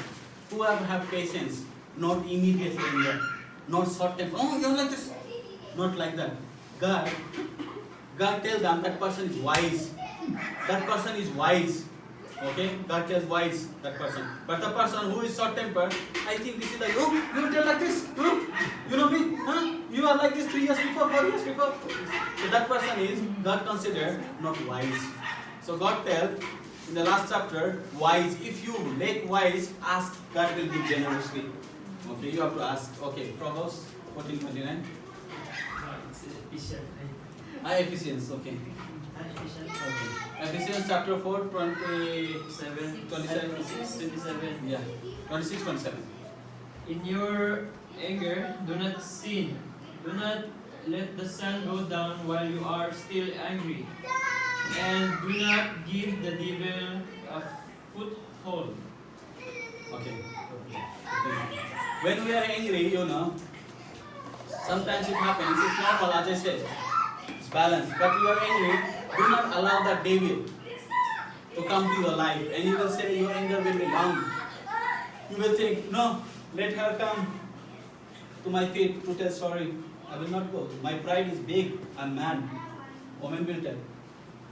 Whoever have patience, not immediately anger, not short temper. Oh, you're like this. Not like that. God tells them that person is wise. That person is wise. Okay? God tells wise that person. But the person who is short tempered, I think this is like, oh, you tell like this. You know me? Huh? You are like this 3 years before, 4 years before. So that person is God considered not wise. So God tells in the last chapter, wise. If you lack wise, ask, God will give generously. Okay, you have to ask. Okay, Proverbs 14:29. It's efficient. Ephesians, okay. Efficient. Okay. Ephesians chapter 4, 27, 26, 27. yeah, 26, 27. In your anger, do not sin. Do not let the sun go down while you are still angry. And do not give the devil a foothold. Okay. When we are angry, sometimes it happens. It's normal, as I said. It's balanced. But you are angry, do not allow that devil to come to your life. And you will say your anger will be long. You will think, no, let her come to my feet to tell sorry. I will not go. My pride is big. I'm man. Woman will tell.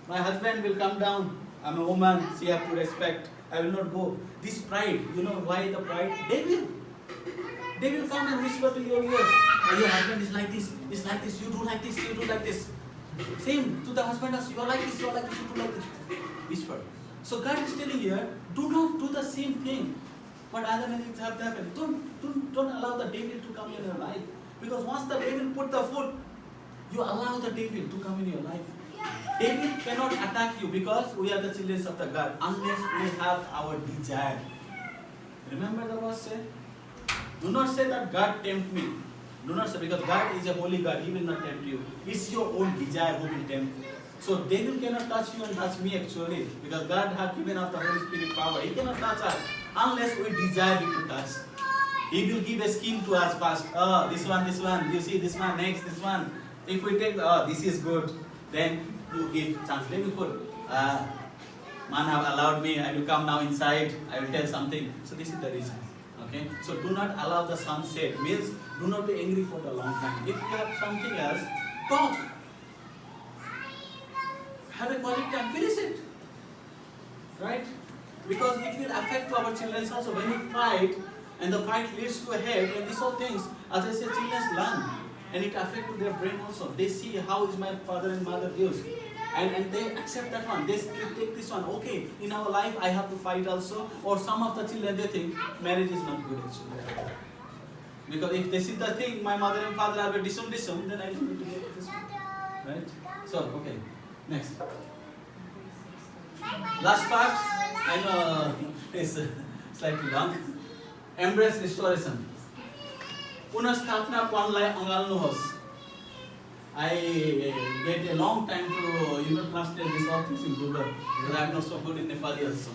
My husband will come down. I'm a woman. She have to respect. I will not go. This pride, why the pride? They will come and whisper to your ears. Oh, your husband is like this, you do like this, you do like this. Same to the husband as you are like this, you are like this, you do like this. Whisper. So God is telling here, do not do the same thing. But other than things have to happen. Don't allow the devil to come in your life. Because once the devil put the foot, you allow the devil to come in your life. Devil cannot attack you because we are the children of the God unless we have our desire. Remember the verse say? Do not say that God tempt me. Do not say, because God is a holy God, He will not tempt you. It's your own desire who will tempt you. So devil cannot touch you and touch me actually, because God has given us the Holy Spirit power. He cannot touch us unless we desire Him to touch. He will give a scheme to us first. Oh, this one, you see this one, next this one. If we take, this is good, then you give chance. Let me put, man have allowed me, I will come now inside, I will tell something. So this is the reason. Okay? So do not allow the sunset. Means do not be angry for the long time. If you have something else, talk. Have a quality time. Finish it. Right? Because it will affect our children also. When you fight, and the fight leads to a head, and these all things, as I said, children learn. And it affects their brain also. They see how is my father and mother used. And they accept that one. They take this one. Okay, in our life I have to fight also. Or some of the children, they think marriage is not good actually. Because if they see the thing, my mother and father are this one, then I don't need to get this one. Right? So, okay. Next. Last part, I know it's slightly long. Embrace restoration. Punasthapna panlai angalnuhos. I get a long time to translate this all things in Google because I am not so good in Nepali also.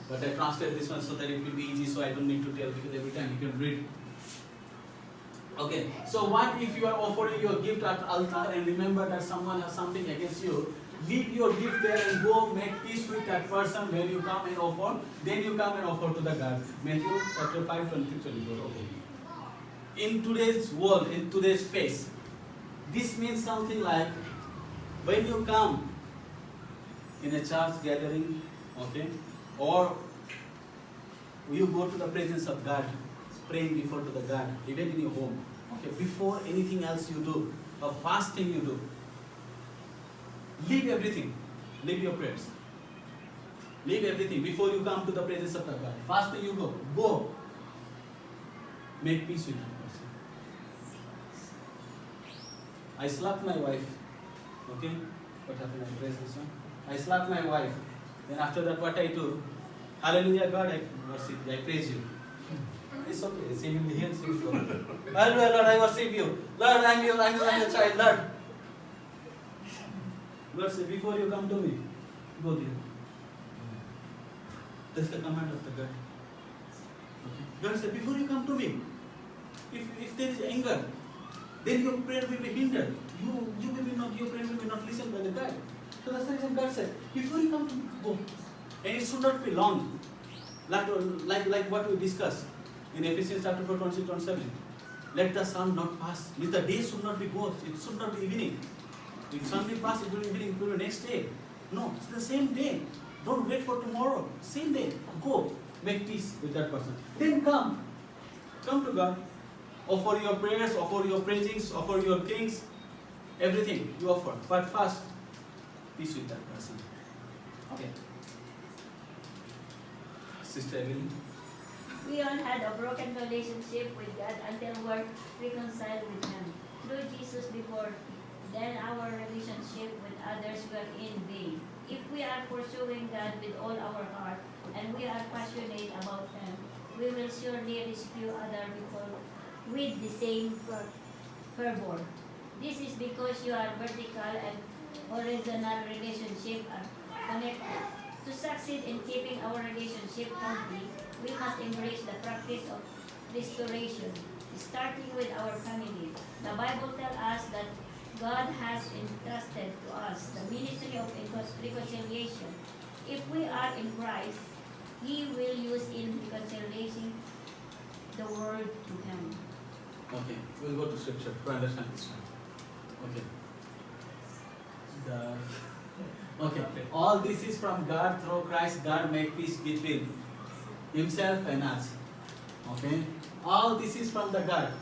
But I translate this one so that it will be easy, so I don't need to tell because every time you can read. Okay, so what if you are offering your gift at altar and remember that someone has something against you? Leave your gift there and go make peace with that person. When you come and offer, then you come and offer to the God. Matthew chapter 5, 23, 24. Okay. In today's world, in today's phase, this means something like when you come in a church gathering, okay, or you go to the presence of God, praying before to the God, even in your home, okay, before anything else you do, the first thing you do, leave everything, leave your prayers, leave everything before you come to the presence of the God. First thing you go, make peace with Him. I slapped my wife. Okay? What happened? I press this one. I slapped my wife. Then after that, what I do? Hallelujah, God, I worship you, I praise you. It's okay, sing in the hymn, sing to God. Hallelujah, Lord, I worship you. Lord, I'm your child, Lord. Lord said, before you come to me, go there. That's the command of the God. Okay. God said, before you come to me, if there is anger, then your prayer will be hindered. Your prayer will be not listened by the God. So that's the reason God said, before you come to me, go. And it should not be long. Like what we discussed in Ephesians chapter 4, 26, 27. Let the sun not pass. The day should not be ghost. It should not be evening. If sun will pass, it will be evening, it will be next day. No, it's the same day. Don't wait for tomorrow. Same day. Go. Make peace with that person. Then come. Come to God. Offer your prayers, offer your praisings, offer your things. Everything you offer. But first, peace with that person. Okay. Sister Evelyn. We all had a broken relationship with God until we're reconciled with Him. Through Jesus before, then our relationship with others were in vain. If we are pursuing God with all our heart and we are passionate about Him, we will surely rescue other people with the same fervor. This is because your vertical and horizontal relationship are connected. To succeed in keeping our relationship healthy, we must embrace the practice of restoration, starting with our family. The Bible tells us that God has entrusted to us the ministry of reconciliation. If we are in Christ, He will use in reconciliating the world to Him. Okay, we'll go to scripture to understand this one. Okay. All this is from God through Christ. God made peace between Himself and us. Okay. All this is from the God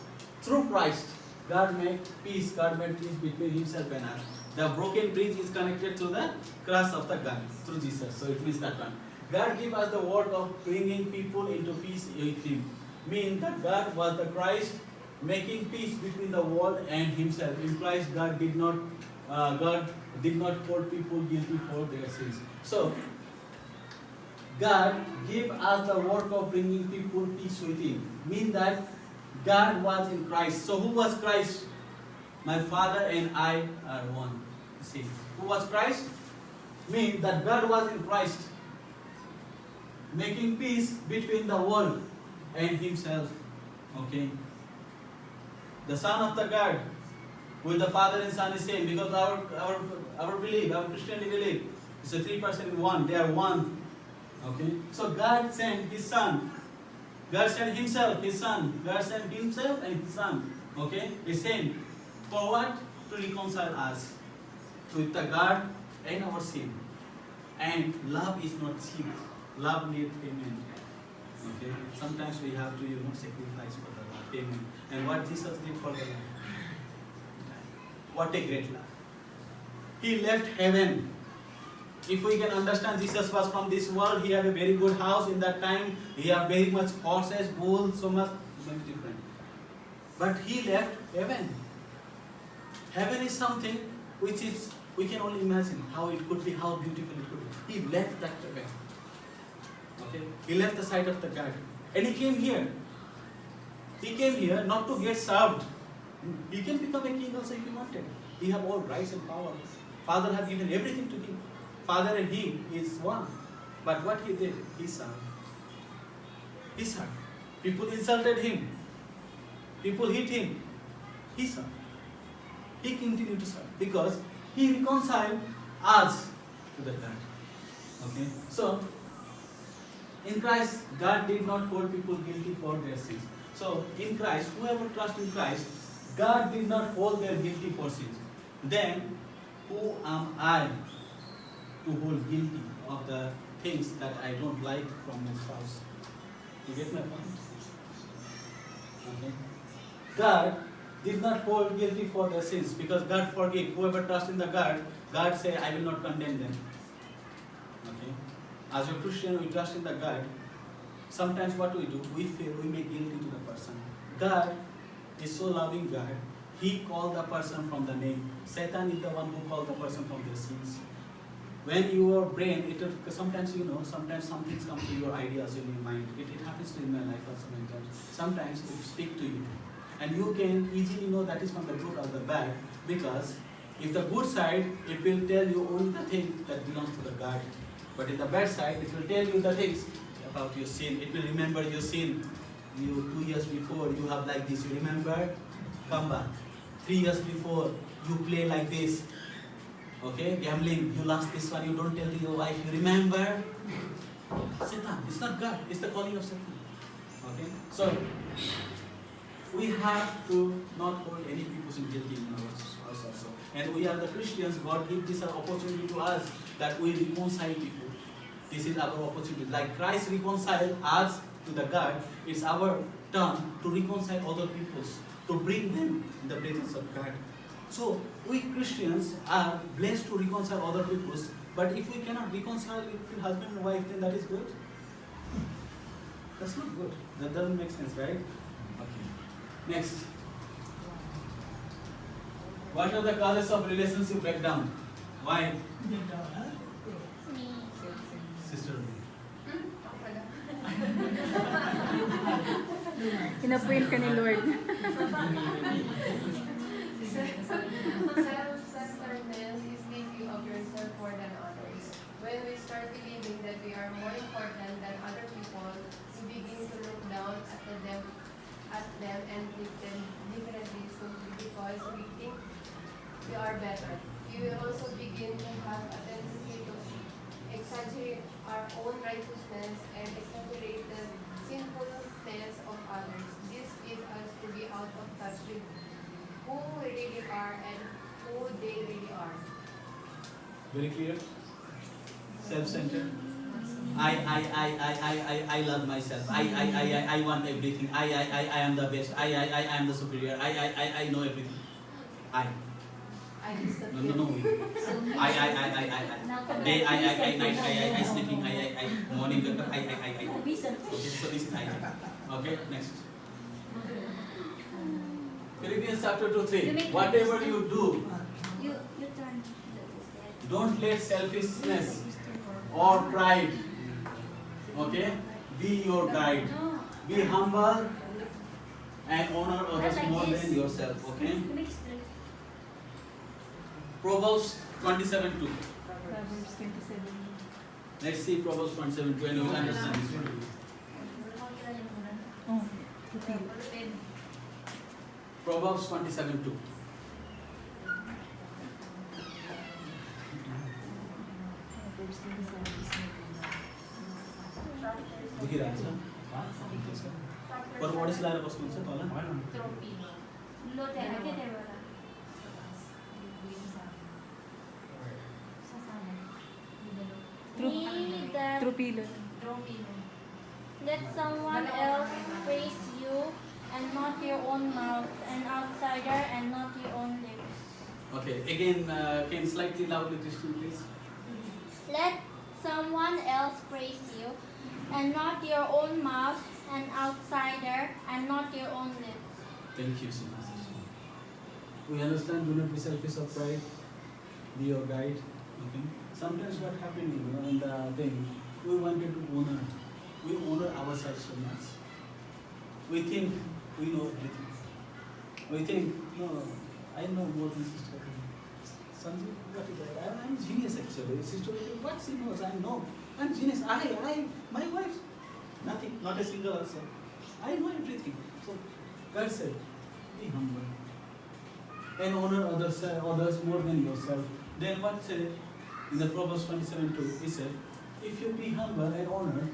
through Christ. God made peace. God made peace between Himself and us. The broken bridge is connected to the cross of the God through Jesus. So it means that one. God gave us the work of bringing people into peace with Him. Means that God was the Christ making peace between the world and Himself. Implies God did not hold people guilty for their sins. So God gave us the work of bringing people peace with Him. Means that God was in Christ. So who was Christ? My Father and I are one. See, who was Christ? Means that God was in Christ, making peace between the world and Himself. Okay. The Son of the God with the Father and Son is same, because our belief, our Christianity belief, is a 3 person in one. They are one. Okay. So God sent His Son. God sent Himself, His Son. God sent Himself and His Son. Okay. The same. For what? To reconcile us with the God and our sin. And love is not cheap. Love needs payment. Okay. Sometimes we have to, sacrifice for the love, payment. And what Jesus did for the love. What a great love. He left heaven. If we can understand, Jesus was from this world. He had a very good house in that time. He had very much horses, bulls, so much different. But He left heaven. Heaven is something which is, we can only imagine how it could be, how beautiful it could be. He left that heaven. Okay? He left the sight of the God. And He came here. He came here not to get served. He can become a king also if He wanted. He have all rights and power. Father have given everything to Him. Father and He is one. But what He did, He served. He served. People insulted Him. People hit Him. He served. He continued to serve because He reconciled us to the God. Okay? So, in Christ, God did not hold people guilty for their sins. So, in Christ, whoever trusts in Christ, God did not hold them guilty for sins. Then, who am I to hold guilty of the things that I don't like from my spouse? You get my point? Okay? God did not hold guilty for their sins because God forgave. Whoever trusts in the God, God say, I will not condemn them. Okay? As a Christian, we trust in the God. Sometimes what we do, we feel we make guilty to the person. God is so loving God. He called the person from the name. Satan is the one who called the person from their sins. when your brain, sometimes sometimes some things come to your ideas in your mind. It happens in my life also many times. Sometimes it speak to you, and you can easily know that is from the good or the bad, because if the good side, it will tell you only the thing that belongs to the God, but in the bad side, it will tell you the things about your sin. It will remember your sin. You 2 years before you have like this, you remember? Come back. 3 years before you play like this. Okay, gambling, you lost this one, you don't tell your wife, you remember? Satan, it's not God, it's the calling of Satan. Okay, so we have to not hold any people in guilty in our us also. And we are the Christians, God gives this opportunity to us that we reconcile people. This is our opportunity. Like Christ reconciled us to the God, it's our turn to reconcile other peoples, to bring them in the presence of God. So, we Christians are blessed to reconcile other peoples, but if we cannot reconcile between husband and wife, then that is good? That's not good. That doesn't make sense, right? Okay. Next. What are the causes of relationship breakdown? Why? Me. Sister. Inapuin ka ni Lord. Self-centeredness is thinking of yourself more than others. When we start believing that we are more important than other people, we begin to look down at them and treat them differently simply because we think we are better. We will also begin to have a tendency to exaggerate our own righteousness and exaggerate the sinfulness of others. This leads us to be out of touch with who we really are and who they really are. Very clear? Self-centered. I love myself. I want everything. I am the best. I am the superior. I know everything. I just no. I day I night I sleeping I morning wake up I. Okay, so this is I. Okay, next. Philippians chapter 2:3. Whatever you do, You turn. don't let selfishness or pride, okay, be your guide. No. Be humble and honor others Like more this. than yourself, okay? You make straight. Proverbs 27:2. Proverbs 27. Let's see Proverbs 27:2 and you will understand this. Oh, repeat. Proverbs 27:2. Proverbs 27. दिख रहा है sir? हाँ, ठीक है sir. पर what is Lara बस कौन सा तोला? Lo tengo que devorar. Me that True pilot. let someone else praise you and not your own mouth, an outsider and not your own lips. Okay, again, can slightly loudly, Christian, please. Let someone else praise you and not your own mouth, an outsider and not your own lips. Thank you so much. We understand, do not be selfish or pride. Be your guide. Okay. Sometimes what happening, in the thing, we wanted to honor. We honor ourselves so much. We think we know everything. We think, no, I know more than sister. Sanjeev, what is that? I'm genius actually. Sister, what she knows, I know. I'm genius. My wife, nothing, not a single answer. I know everything. So God said, be humble and honor others more than yourself. Then what said in the Proverbs 27:2? He said, if you be humble and honor,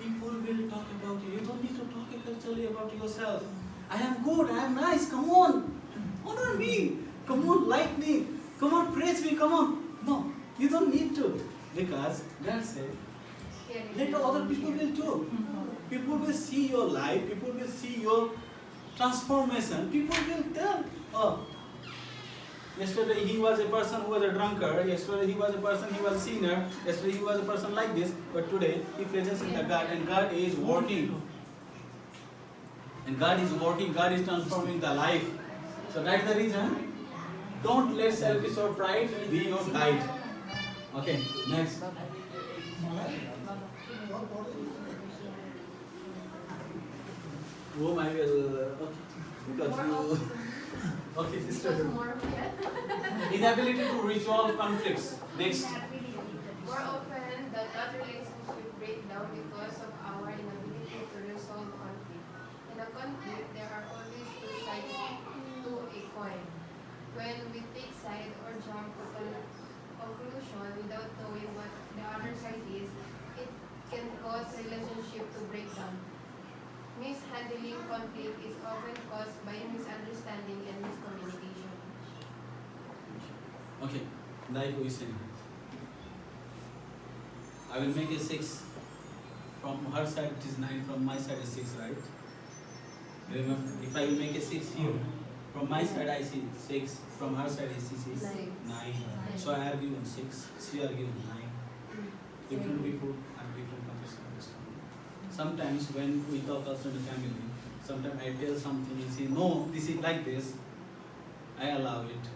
people will talk about you. You don't need to talk actually about yourself. I am good, I am nice, come on. Honor me. Come on, like me. Come on, praise me, come on. No, you don't need to. Because God said, let other people will too. People will see your life, people will see your transformation. People will tell, oh, yesterday he was a person who was a drunkard. Yesterday he was a person, he was a sinner. Yesterday he was a person like this. But today he presents in the God and God is working. And God is working, God is transforming the life. So that's the reason. Don't let selfish or pride be your guide. Okay, next. Whom I will, okay, because you, okay, sister. Inability to resolve conflicts. Next. More often than not, relationship break down because of our inability to resolve conflict. In a conflict, there are always two sides to a coin. When we take side or jump to a conclusion without knowing what the other side is, it can cause relationship to break down. Mishandling conflict is often caused by misunderstanding and miscommunication. Okay, like we said, I will make a 6. From her side it is 9, from my side is 6, right? Remember, if I will make a 6 here, from my side I see 6, from her side is 9. So I argue on 6, she argue on 9. Different people have different understanding. Sometimes when we talk also in the family, sometimes I tell something and say, no, this is like this, I allow it.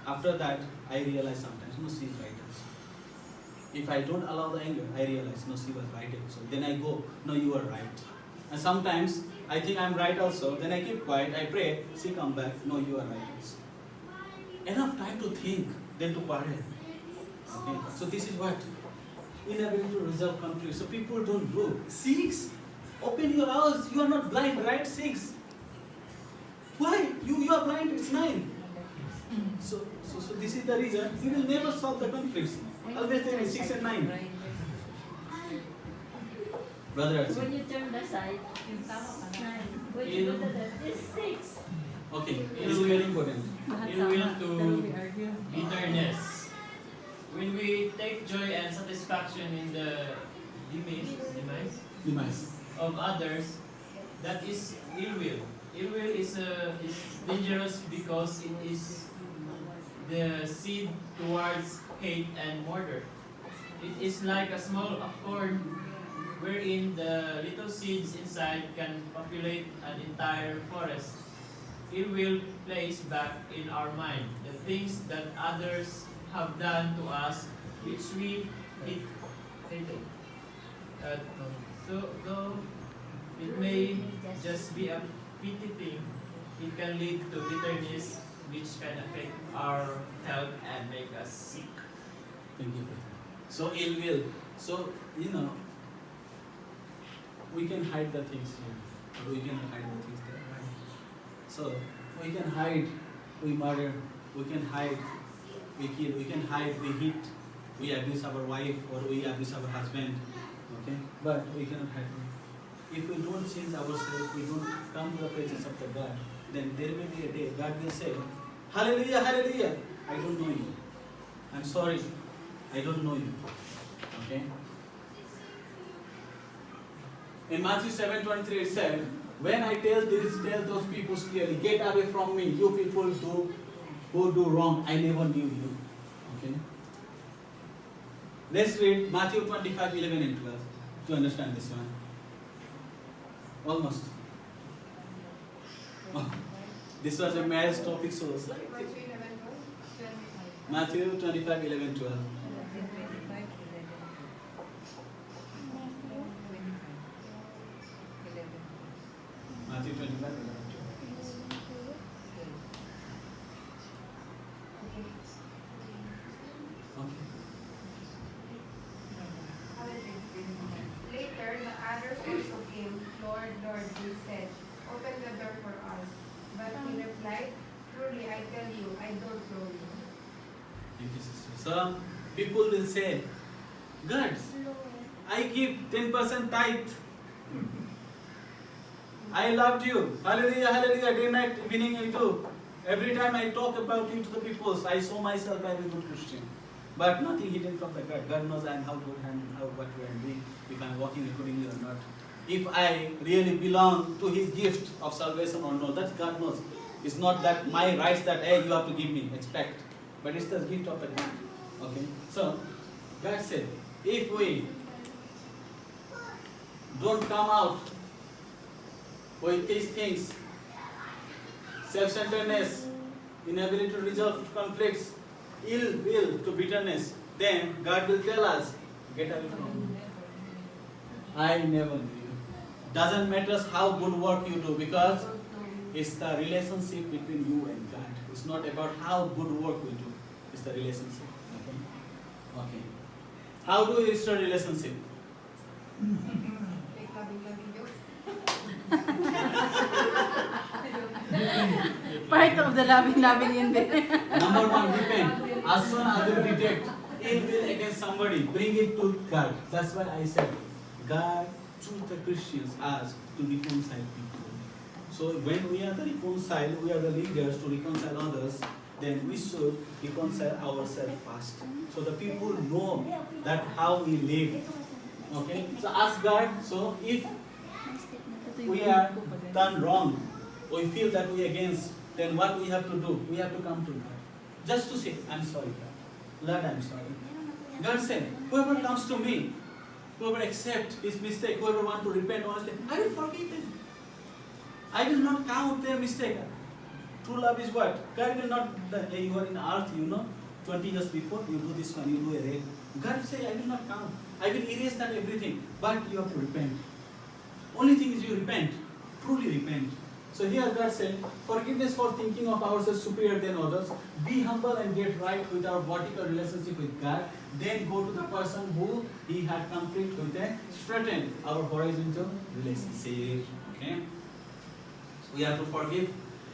After that, I realize sometimes, no, she is right also. If I don't allow the anger, I realize, no, she was right also. Then I go, no, you are right. And sometimes, I think I'm right also, then I keep quiet, I pray, she come back, no, you are right also. Enough time to think, then to quarrel. Okay? So this is what? Inability to resolve conflict. So people don't do. 6? Open your eyes, you are not blind, right? 6. Why? You are blind, it's 9. So this is the reason you will never solve the conflicts. Always there is 6 and 9. Brother, When you turn the side, it's 9. When you go to the left, it's 6. okay, it is very important. Ill will to bitterness. When we take joy and satisfaction in the demise of others, that is ill will. Ill will is dangerous because it is the seed towards hate and murder. It is like a small acorn wherein the little seeds inside can populate an entire forest. It will place back in our mind the things that others have done to us, which we hated. So though it may just be a petty thing, it can lead to bitterness, which can affect our health and make us sick. Thank you. So ill will. So, we can hide the things here. Or we can hide the things there. Right? So, we can hide, we murder, we can hide, we kill, we can hide, we hit, we abuse our wife or we abuse our husband. Okay? But we cannot hide it. If we don't change ourselves, we don't come to the presence of the God, then there will be a day God will say, Hallelujah, hallelujah, I don't know you. I'm sorry, I don't know you. Okay? In Matthew 7:23 it said, when I tell those people clearly, get away from me, you people who do wrong, I never knew you. Okay? Let's read Matthew 25:11 and 12 to understand this one. Almost. Oh, this was a marriage topic, so Matthew 25:11, 12. Matthew 25:11, 12. Okay. Later, the others also came. Lord, Lord, they said, open the door for us. But he replied, truly I tell you, I don't know you. Thank you, sister. So, people will say, God, I give 10% tithe. I loved you. Hallelujah, hallelujah. Day, night, evening, I do. Every time I talk about you to the people, I saw myself as a good Christian. But nothing hidden from the God. God knows I am how good and what we are doing, if I am walking accordingly or not. If I really belong to His gift of salvation or not, that God knows. It's not that my rights that, hey, you have to give me, expect. But it's the gift of the God. Okay? So, God said, if we don't come out with these things, self-centeredness, inability to resolve conflicts, ill will to bitterness, then God will tell us, get away from me. I never knew you. Doesn't matter how good work you do, because it's the relationship between you and God. It's not about how good work we do. It's the relationship. Okay? Okay. How do we restore relationship? Part of the loving in there. Number one, repent. As soon as you detect ill will against somebody, bring it to God. That's why I said, God choose the Christians as to reconcile people. So when we are the reconcile, we are the leaders to reconcile others, then we should reconcile ourselves first. So the people know that how we live. Okay? So ask God, so if we are done wrong, we feel that we are against, then what we have to do? We have to come to God. Just to say, I'm sorry, God. Lord, I'm sorry. God said, whoever comes to me, whoever accepts his mistake, whoever wants to repent honestly, I will forgive them. I will not count their mistake. True love is what? God will not, you are in earth, 20 years before, you do this one, you do a rape. God will say, I will not count. I will erase that everything. But you have to repent. Only thing is you repent. Truly repent. So here God said, forgiveness for thinking of ourselves superior than others. Be humble and get right with our vertical relationship with God. Then go to the person who he had conflict with and straighten our horizontal relationship. Okay? We have to forgive.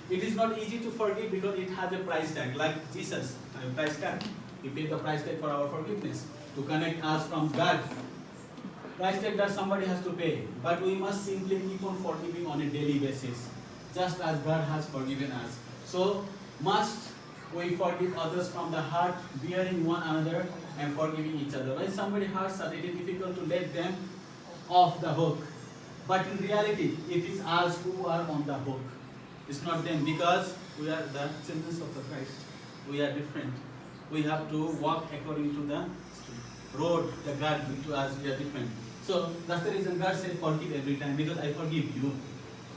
It is not easy to forgive because it has a price tag. Like Jesus, a price tag. He paid the price tag for our forgiveness to connect us from God. Price tag that somebody has to pay. But we must simply keep on forgiving on a daily basis, just as God has forgiven us. So must we forgive others from the heart, bearing one another and forgiving each other. When somebody hurts us, it is difficult to let them off the hook. But in reality, it is us who are on the hook. It's not them, because we are the children of the Christ. We are different. We have to walk according to the road that God gives to us. We are different. So that's the reason God said forgive every time, because I forgive you.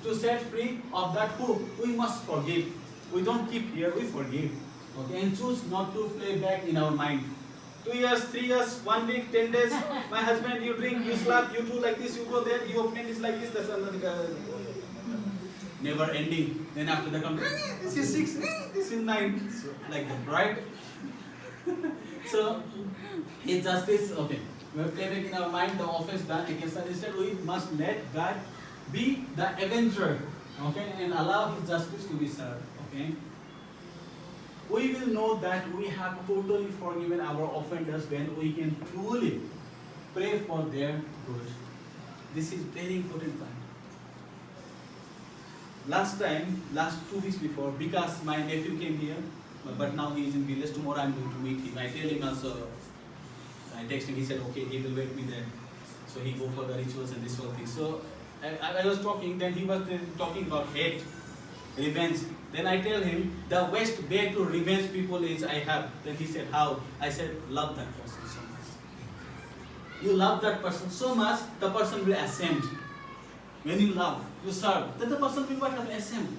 To set free of that hook, we must forgive. We don't keep here, we forgive. Okay, and choose not to play back in our mind. 2 years, 3 years, 1 week, 10 days, my husband, you drink, you slap, you do like this, you go there, you open this like this, that's another never ending. Then after the complaint, this is 6, this is 9. So, like that, right? So, it's justice, okay. We have played in our mind, the offense done against us. Instead, we must let God be the avenger, okay, and allow his justice to be served, okay. We will know that we have totally forgiven our offenders when we can truly pray for their good. This is very important point. Last 2 weeks before, because my nephew came here, but now he is in village. Tomorrow I am going to meet him. I tell him also, I text him, he said, okay, he will wait me there. So he go for the rituals and this whole thing. So I was talking, then he was talking about hate, revenge. Then I tell him, the best way to revenge people is I have. Then he said, how? I said, love that person so much. You love that person so much, the person will ascend. When you love, you serve, then the person will ascend.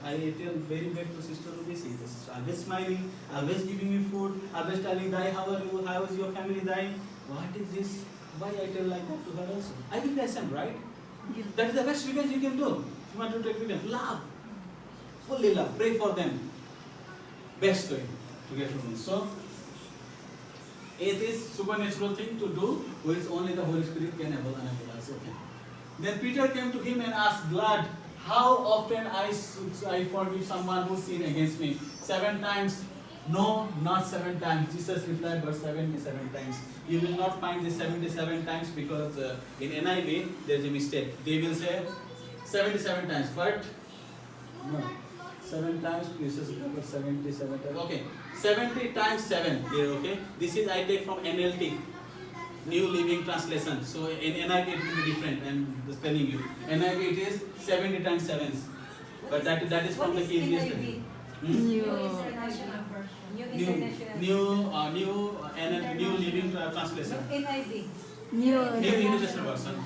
I tell very bad to Sister Ruby, she is always smiling, always giving me food, always telling, Dai, how are you? How is your family, Dai? What is this? Why I tell like that to her also? I will ascend, right? That is the best revenge you can do. If you want to take revenge, love. Fully love. Pray for them. Best way to get revenge. So, it is supernatural thing to do, which only the Holy Spirit can enable us. Okay. Then Peter came to him and asked, Lord, how often I forgive someone who sinned against me? 7 times? No, not 7 times. Jesus replied, but 77 times. You will not find the 77 times because in NIV there is a mistake. They will say 77 times, but no. 7 times, Jesus replied 77 times. Okay, 70 times 7 here, okay? This is I take from NLT. New Living Translation. So in NIV it will be different. I'm just telling you. NIV it is 70 times 7. But that is from the King James. New International Version. New Living Translation. NIV. New International Version.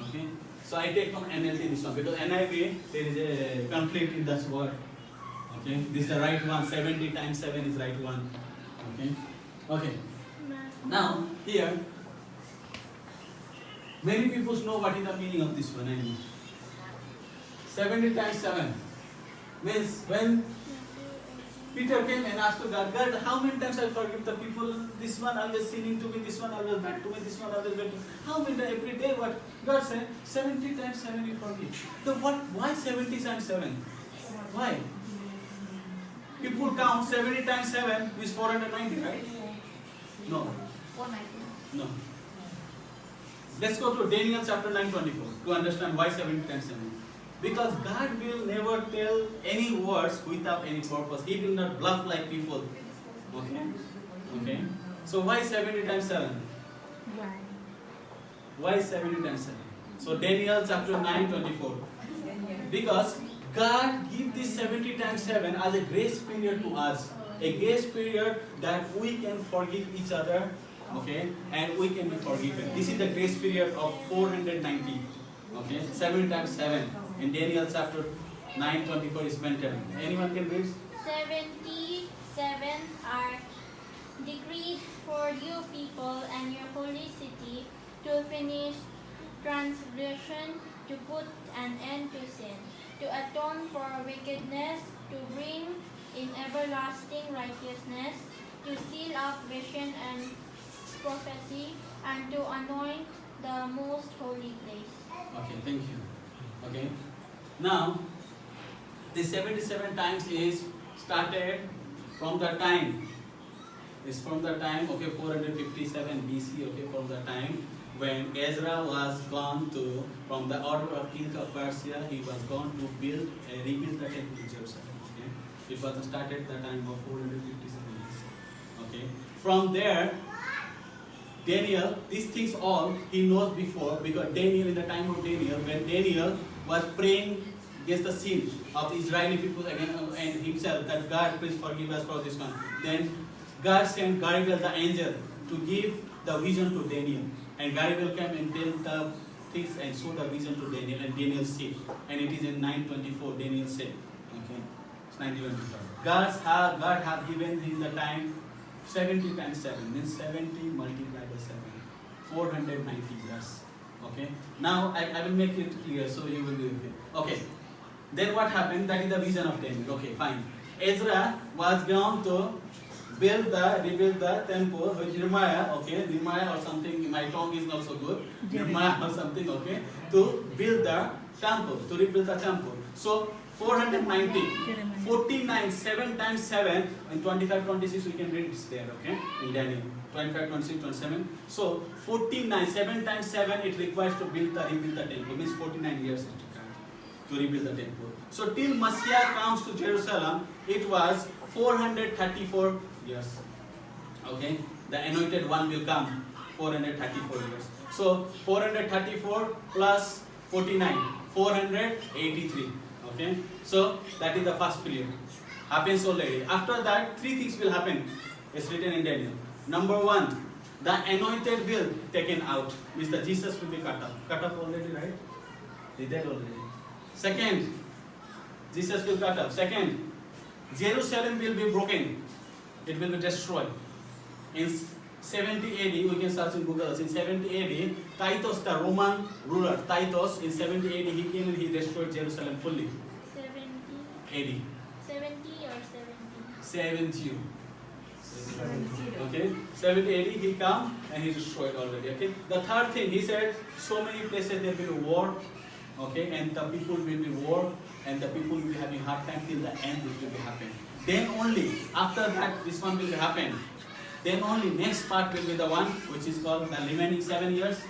Okay. So I take from NLT this one because NIV there is a conflict in that word. Okay. This is the right one. 70 times 7 is right one. Okay. Okay. Now, here, many people know what is the meaning of this one. I know. 70 times 7 means when Peter came and asked to God, God, how many times I forgive the people? This one always sinning to me, this one always bad to me, this one always bad to me. How many times every day? What God said, 70 times 7 you forgive. So what? Why 70 times 7? Why? People count 70 times 7 is 490, right? No. 490. No. Let's go to Daniel chapter 9:24 to understand why 70 times 7. Because God will never tell any words without any purpose. He will not bluff like people. Okay? Okay? So why 70 times 7? Why? Why 70 times 7? So Daniel chapter 9:24. Because God gives this 70 times 7 as a grace period to us. A grace period that we can forgive each other, okay, and we can be forgiven. This is the grace period of 490, okay, 7 times 7. In Daniel chapter 9:24 is mentioned. Anyone can read? 77 are decreed for you people and your holy city to finish transgression, to put an end to sin, to atone for wickedness, to bring in everlasting righteousness, to seal up vision and prophecy, and to anoint the most holy place. Okay, thank you. Okay. Now, the 77 times is started from the time. It's from the time, okay, 457 BC, okay, from the time when Ezra was gone to, from the order of King of Persia, he was gone to rebuild the temple in Jerusalem. Okay. It was started the time of 457 BC. Okay. From there, Daniel, these things all he knows before, because Daniel, in the time of Daniel, when Daniel was praying against the sin of the Israeli people and himself, that God please forgive us for this one. Then God sent Gabriel the angel to give the vision to Daniel. And Gabriel came and tell the things and show the vision to Daniel, and Daniel said. And it is in 9:24 Daniel said. Okay. It's 9:24. God have given him the time 70 times 7 means 70 multiplied by 7. 490 years. Okay. Now I will make it clear so you will be okay. Okay. Then what happened? That is the vision of Daniel. Okay, fine. Ezra was going to rebuild the temple with Nehemiah, okay, Nehemiah or something, my tongue is not so good, Nehemiah or something, okay, to build the temple, to rebuild the temple. So 490, 49, 7 times 7, and 25, 26 we can read it there, okay, in Daniel, 25, 26, 27. So 49, 7 times 7 it requires to rebuild the temple, means 49 years it required to rebuild the temple. So till Messiah comes to Jerusalem, it was 434 years. Okay, the anointed one will come 434 years. So 434 plus 49, 483. Okay, so that is the first period. Happens already. After that, 3 things will happen. It's written in Daniel. Number 1, the anointed will taken out. Means the Jesus will be cut off. Cut off already, right? He dead already. Second, Jesus will cut off. Second, Jerusalem will be broken. It will be destroyed. In 70 AD, we can search in Google. In 70 AD, Titus, the Roman ruler, Titus, in 70 AD, he came and he destroyed Jerusalem fully. 70 AD. 70 or 70? 70. Okay, 70 AD, he come and he destroyed already. Okay. The third thing, he said, so many places there will be war. Okay, and the people will be war, and the people will be having hard time till the end it will be happening. Then only, after that, this one will happen. Then only next part will be the one which is called the remaining 7 years,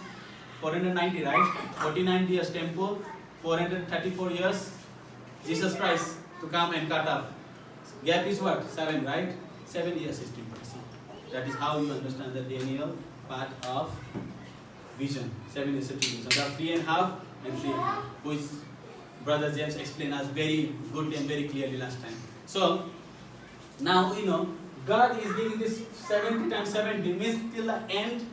490, right? 49 years temple, 434 years, Jesus Christ to come and cut off. Gap is what? 7, right? 7 years is temple. That is how you understand the Daniel part of vision. 7 years of vision. So there are 3.5 and 3.5, which Brother James explained us very goodly and very clearly last time. So now we know God is giving this 70 times 70 means till the end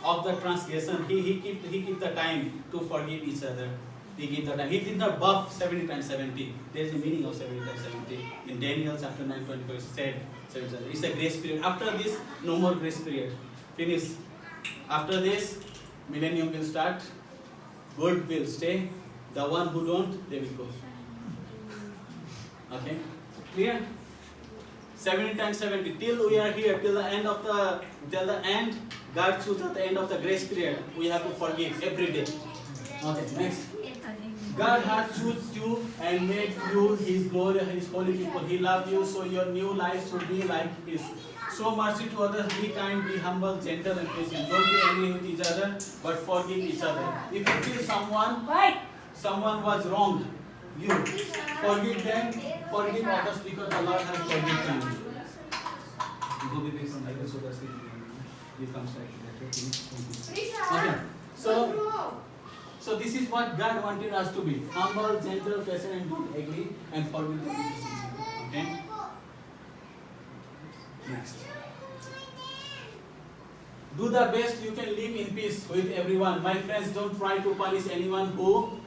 of the transgression. He keep the time to forgive each other. He gave the time. He did not buff 70 times 70. There is a meaning of 70 times 70. In Daniel chapter 9:24 it said 70. It's a grace period. After this, no more grace period. finish. After this, millennium will start. Good will stay. The one who don't, they will go. Okay? Clear? 70 times 70. Till we are here, till the end, God chooses at the end of the grace period. We have to forgive every day. Okay, next. God has chosen you and made you His glory, His holy people. He loved you, so your new life should be like His. Show mercy to others, be kind, be humble, gentle, and patient. Don't be angry with each other, but forgive each other. If you feel someone was wronged, you forgive them, forgive others because the Lord has forgiven you. Go with this, I can show the screen. You come straight. Okay, so this is what God wanted us to be: humble, gentle, patient, and don't agree, and forgive them. Okay. Next. Do the best you can live in peace with everyone. My friends, don't try to punish anyone who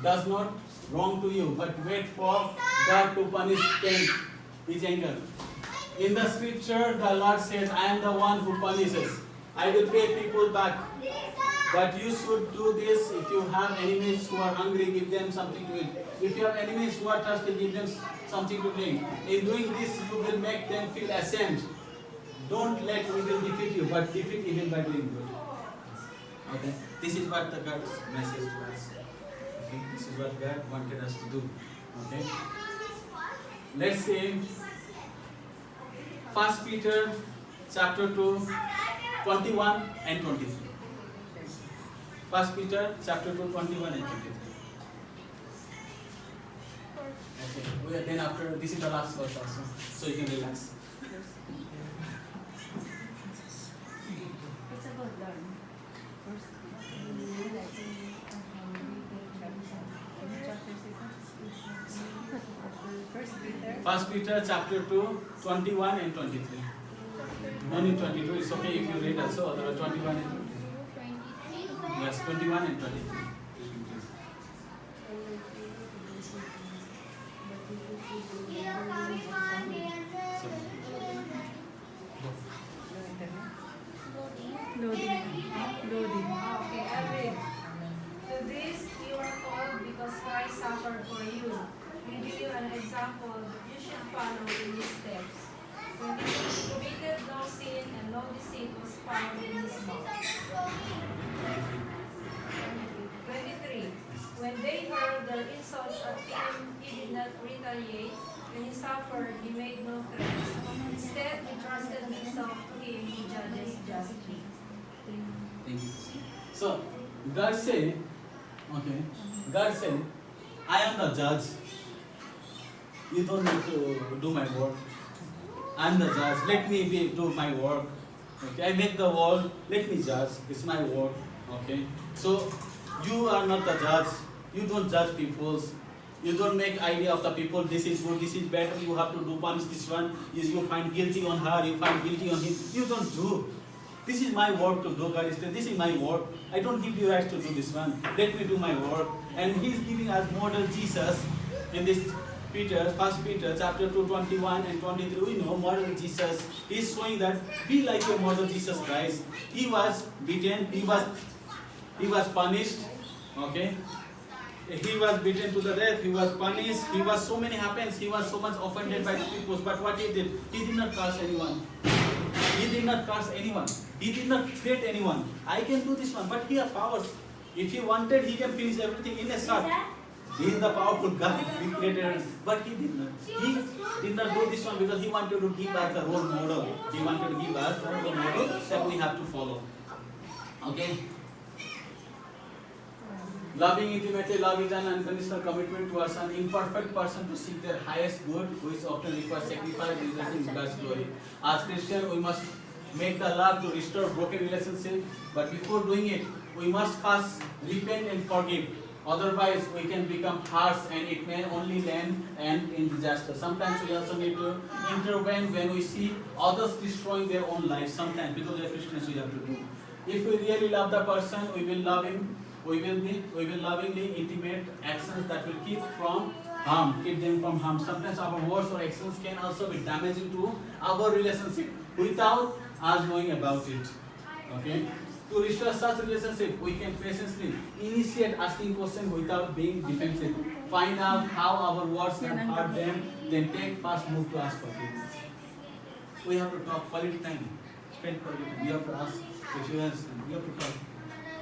does not wrong to you, but wait for God to punish them, His anger. In the scripture, the Lord says, I am the one who punishes. I will pay people back. But you should do this. If you have enemies who are hungry, give them something to eat. If you have enemies who are thirsty, give them something to drink. In doing this, you will make them feel ashamed. Don't let evil defeat you, but defeat evil by doing good. Okay? This is what the God's message to us. Okay? This is what God wanted us to do. Okay? Let's say 1 Peter chapter 2, 21 and 23. 1 Peter chapter 2, 21 and 23. Okay. Then after, this is the last verse also, so you can relax. It's about done. First Peter chapter 2, 21 and 23. No need 22, it's okay if you read also, otherwise 21 and 23. Yes, 21 and 23. Loading. Okay, I read. To this you are called because Christ suffered for you. We give you an example that you should follow in his steps. When he committed no sin and no deceit was found in his mouth. 23. When they hurled their insults at him, he did not retaliate. When he suffered, he made no threats. Instead, he trusted himself to him who judges justly. Thank you. So, God said, I am the judge. You don't need to do my work. I am the judge. Let me do my work. Okay, I make the world. Let me judge. It's my work. Okay. So, you are not the judge. You don't judge people. You don't make idea of the people. This is good. This is better. You have to do punish this one. You find guilty on her. You find guilty on him. You don't do. This is my work to do, God is saying, this is my work. I don't give you rights to do this one. Let me do my work. And He's giving us model Jesus in this Peter, 1 Peter chapter 2, 21 and 23. We know model Jesus. He's showing that be like your model Jesus Christ. He was beaten. He was punished. Okay. He was beaten to the death. He was punished. He was so many happens. He was so much offended by the people. But what he did not curse anyone. He did not curse anyone. He did not threat anyone. I can do this one, but he has powers. If he wanted, he can finish everything in a shot. He is the powerful God. He created, but he did not. He did not do this one because he wanted to give us the role model. He wanted to give us the role model that we have to follow. Okay. Loving intimately, love is an unconditional commitment towards an imperfect person to seek their highest good, which often requires sacrifice resulting in God's glory. As Christians, we must make the love to restore broken relationships, but before doing it, we must first repent and forgive. Otherwise, we can become harsh and it may only end in disaster. Sometimes we also need to intervene when we see others destroying their own lives. Sometimes, because we are Christians, we have to do. If we really love the person, we will love him. We will lovingly intimate actions that will keep them from harm. Sometimes our words or actions can also be damaging to our relationship without us knowing about it. Okay? To restore such relationship, we can patiently initiate asking questions without being defensive. Find out how our words have hurt them, then take first move to ask forgiveness. We have to talk quality time. Spend quality time. You have to ask if you understand. You have to talk.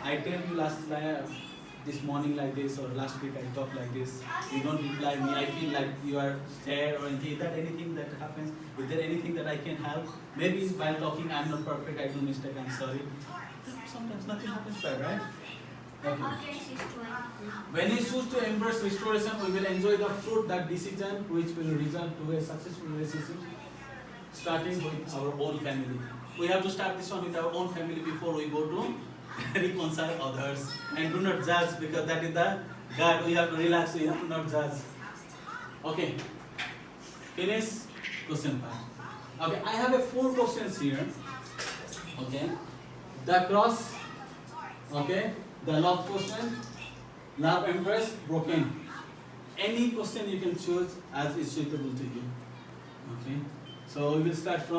I tell you this morning like this, or last week I talked like this. You don't reply me. I feel like you are scared or anything. Is there anything that happens? Is there anything that I can help? Maybe while talking, I'm not perfect. I do mistake. I'm sorry. Sometimes nothing happens bad, right? Okay. When we choose to embrace restoration, we will enjoy the fruit that decision, which will result to a successful relationship, starting with our own family. We have to start this one with our own family before we go to reconcile others. And do not judge, because that is the God. We have to relax. We have to not judge. Okay. Finish question part. Okay. I have a 4 questions here. Okay. The cross. Okay. The love question. Love embrace broken. Any question you can choose as is suitable to you. Okay. So we will start from